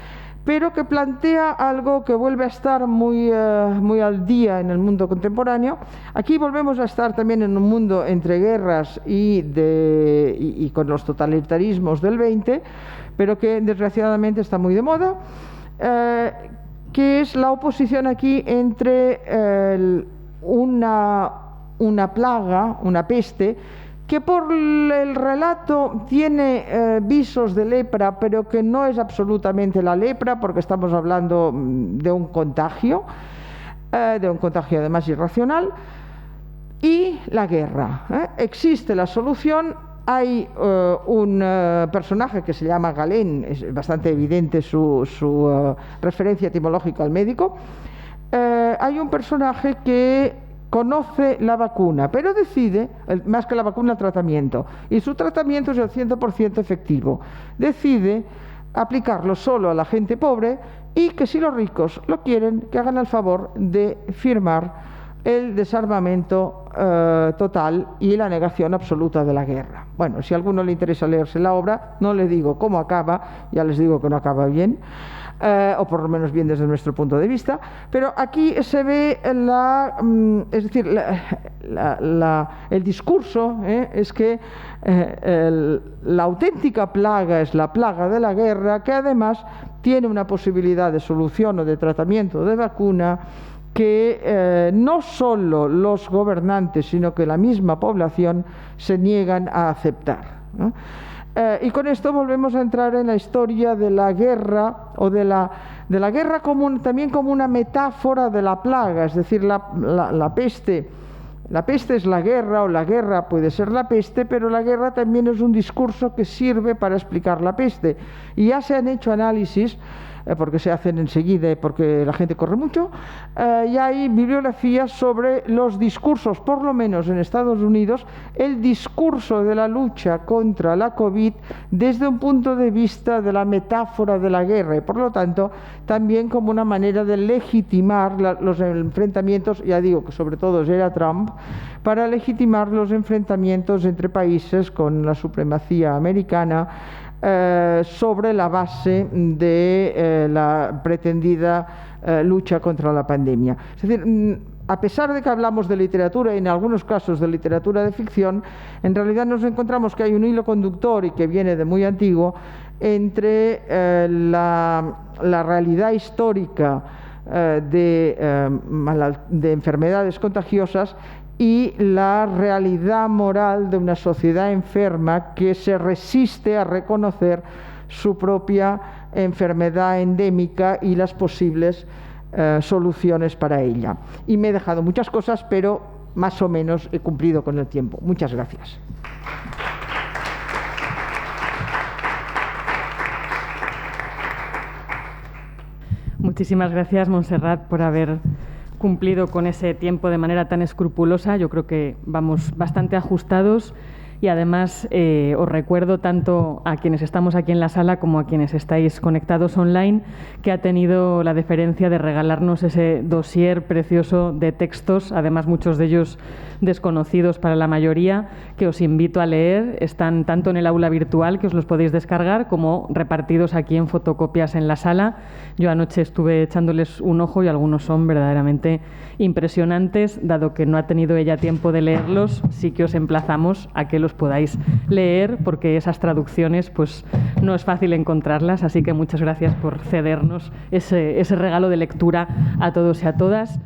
[SPEAKER 3] pero que plantea algo que vuelve a estar muy al día en el mundo contemporáneo. Aquí volvemos a estar también en un mundo entre guerras y con los totalitarismos del 20, pero que desgraciadamente está muy de moda, que es la oposición aquí entre una plaga, una peste, que por el relato tiene visos de lepra, pero que no es absolutamente la lepra, porque estamos hablando de un contagio además irracional, y la guerra. Existe la solución, hay un personaje que se llama Galén, es bastante evidente su referencia etimológica al médico. Hay un personaje que conoce la vacuna, pero decide, más que la vacuna, el tratamiento, y su tratamiento es el 100% efectivo. Decide aplicarlo solo a la gente pobre y que si los ricos lo quieren, que hagan el favor de firmar el desarmamento total y la negación absoluta de la guerra. Bueno, si a alguno le interesa leerse la obra, no le digo cómo acaba, ya les digo que no acaba bien, o por lo menos bien desde nuestro punto de vista, pero aquí se ve el discurso, es que la auténtica plaga es la plaga de la guerra, que además tiene una posibilidad de solución o de tratamiento de vacuna que no solo los gobernantes, sino que la misma población se niegan a aceptar, ¿no? Y con esto volvemos a entrar en la historia de la guerra, o de la guerra también como una metáfora de la plaga, es decir, la peste. La peste es la guerra, o la guerra puede ser la peste, pero la guerra también es un discurso que sirve para explicar la peste. Y ya se han hecho análisis, porque se hacen enseguida y porque la gente corre mucho, y hay bibliografías sobre los discursos, por lo menos en Estados Unidos, el discurso de la lucha contra la COVID desde un punto de vista de la metáfora de la guerra, y por lo tanto también como una manera de legitimar los enfrentamientos, ya digo que sobre todo era Trump, para legitimar los enfrentamientos entre países con la supremacía americana, sobre la base de la pretendida lucha contra la pandemia. Es decir, a pesar de que hablamos de literatura y en algunos casos de literatura de ficción, en realidad nos encontramos que hay un hilo conductor y que viene de muy antiguo entre la realidad histórica de enfermedades contagiosas y la realidad moral de una sociedad enferma que se resiste a reconocer su propia enfermedad endémica y las posibles soluciones para ella. Y me he dejado muchas cosas, pero más o menos he cumplido con el tiempo. Muchas gracias.
[SPEAKER 1] Muchísimas gracias, Montserrat, por haber cumplido con ese tiempo de manera tan escrupulosa. Yo creo que vamos bastante ajustados y además os recuerdo tanto a quienes estamos aquí en la sala como a quienes estáis conectados online que ha tenido la deferencia de regalarnos ese dossier precioso de textos, además muchos de ellos desconocidos para la mayoría, que os invito a leer. Están tanto en el aula virtual, que os los podéis descargar, como repartidos aquí en fotocopias en la sala. Yo anoche estuve echándoles un ojo y algunos son verdaderamente impresionantes. Dado que no ha tenido ella tiempo de leerlos, sí que os emplazamos a que los podáis leer, porque esas traducciones pues no es fácil encontrarlas, así que muchas gracias por cedernos ese regalo de lectura a todos y a todas.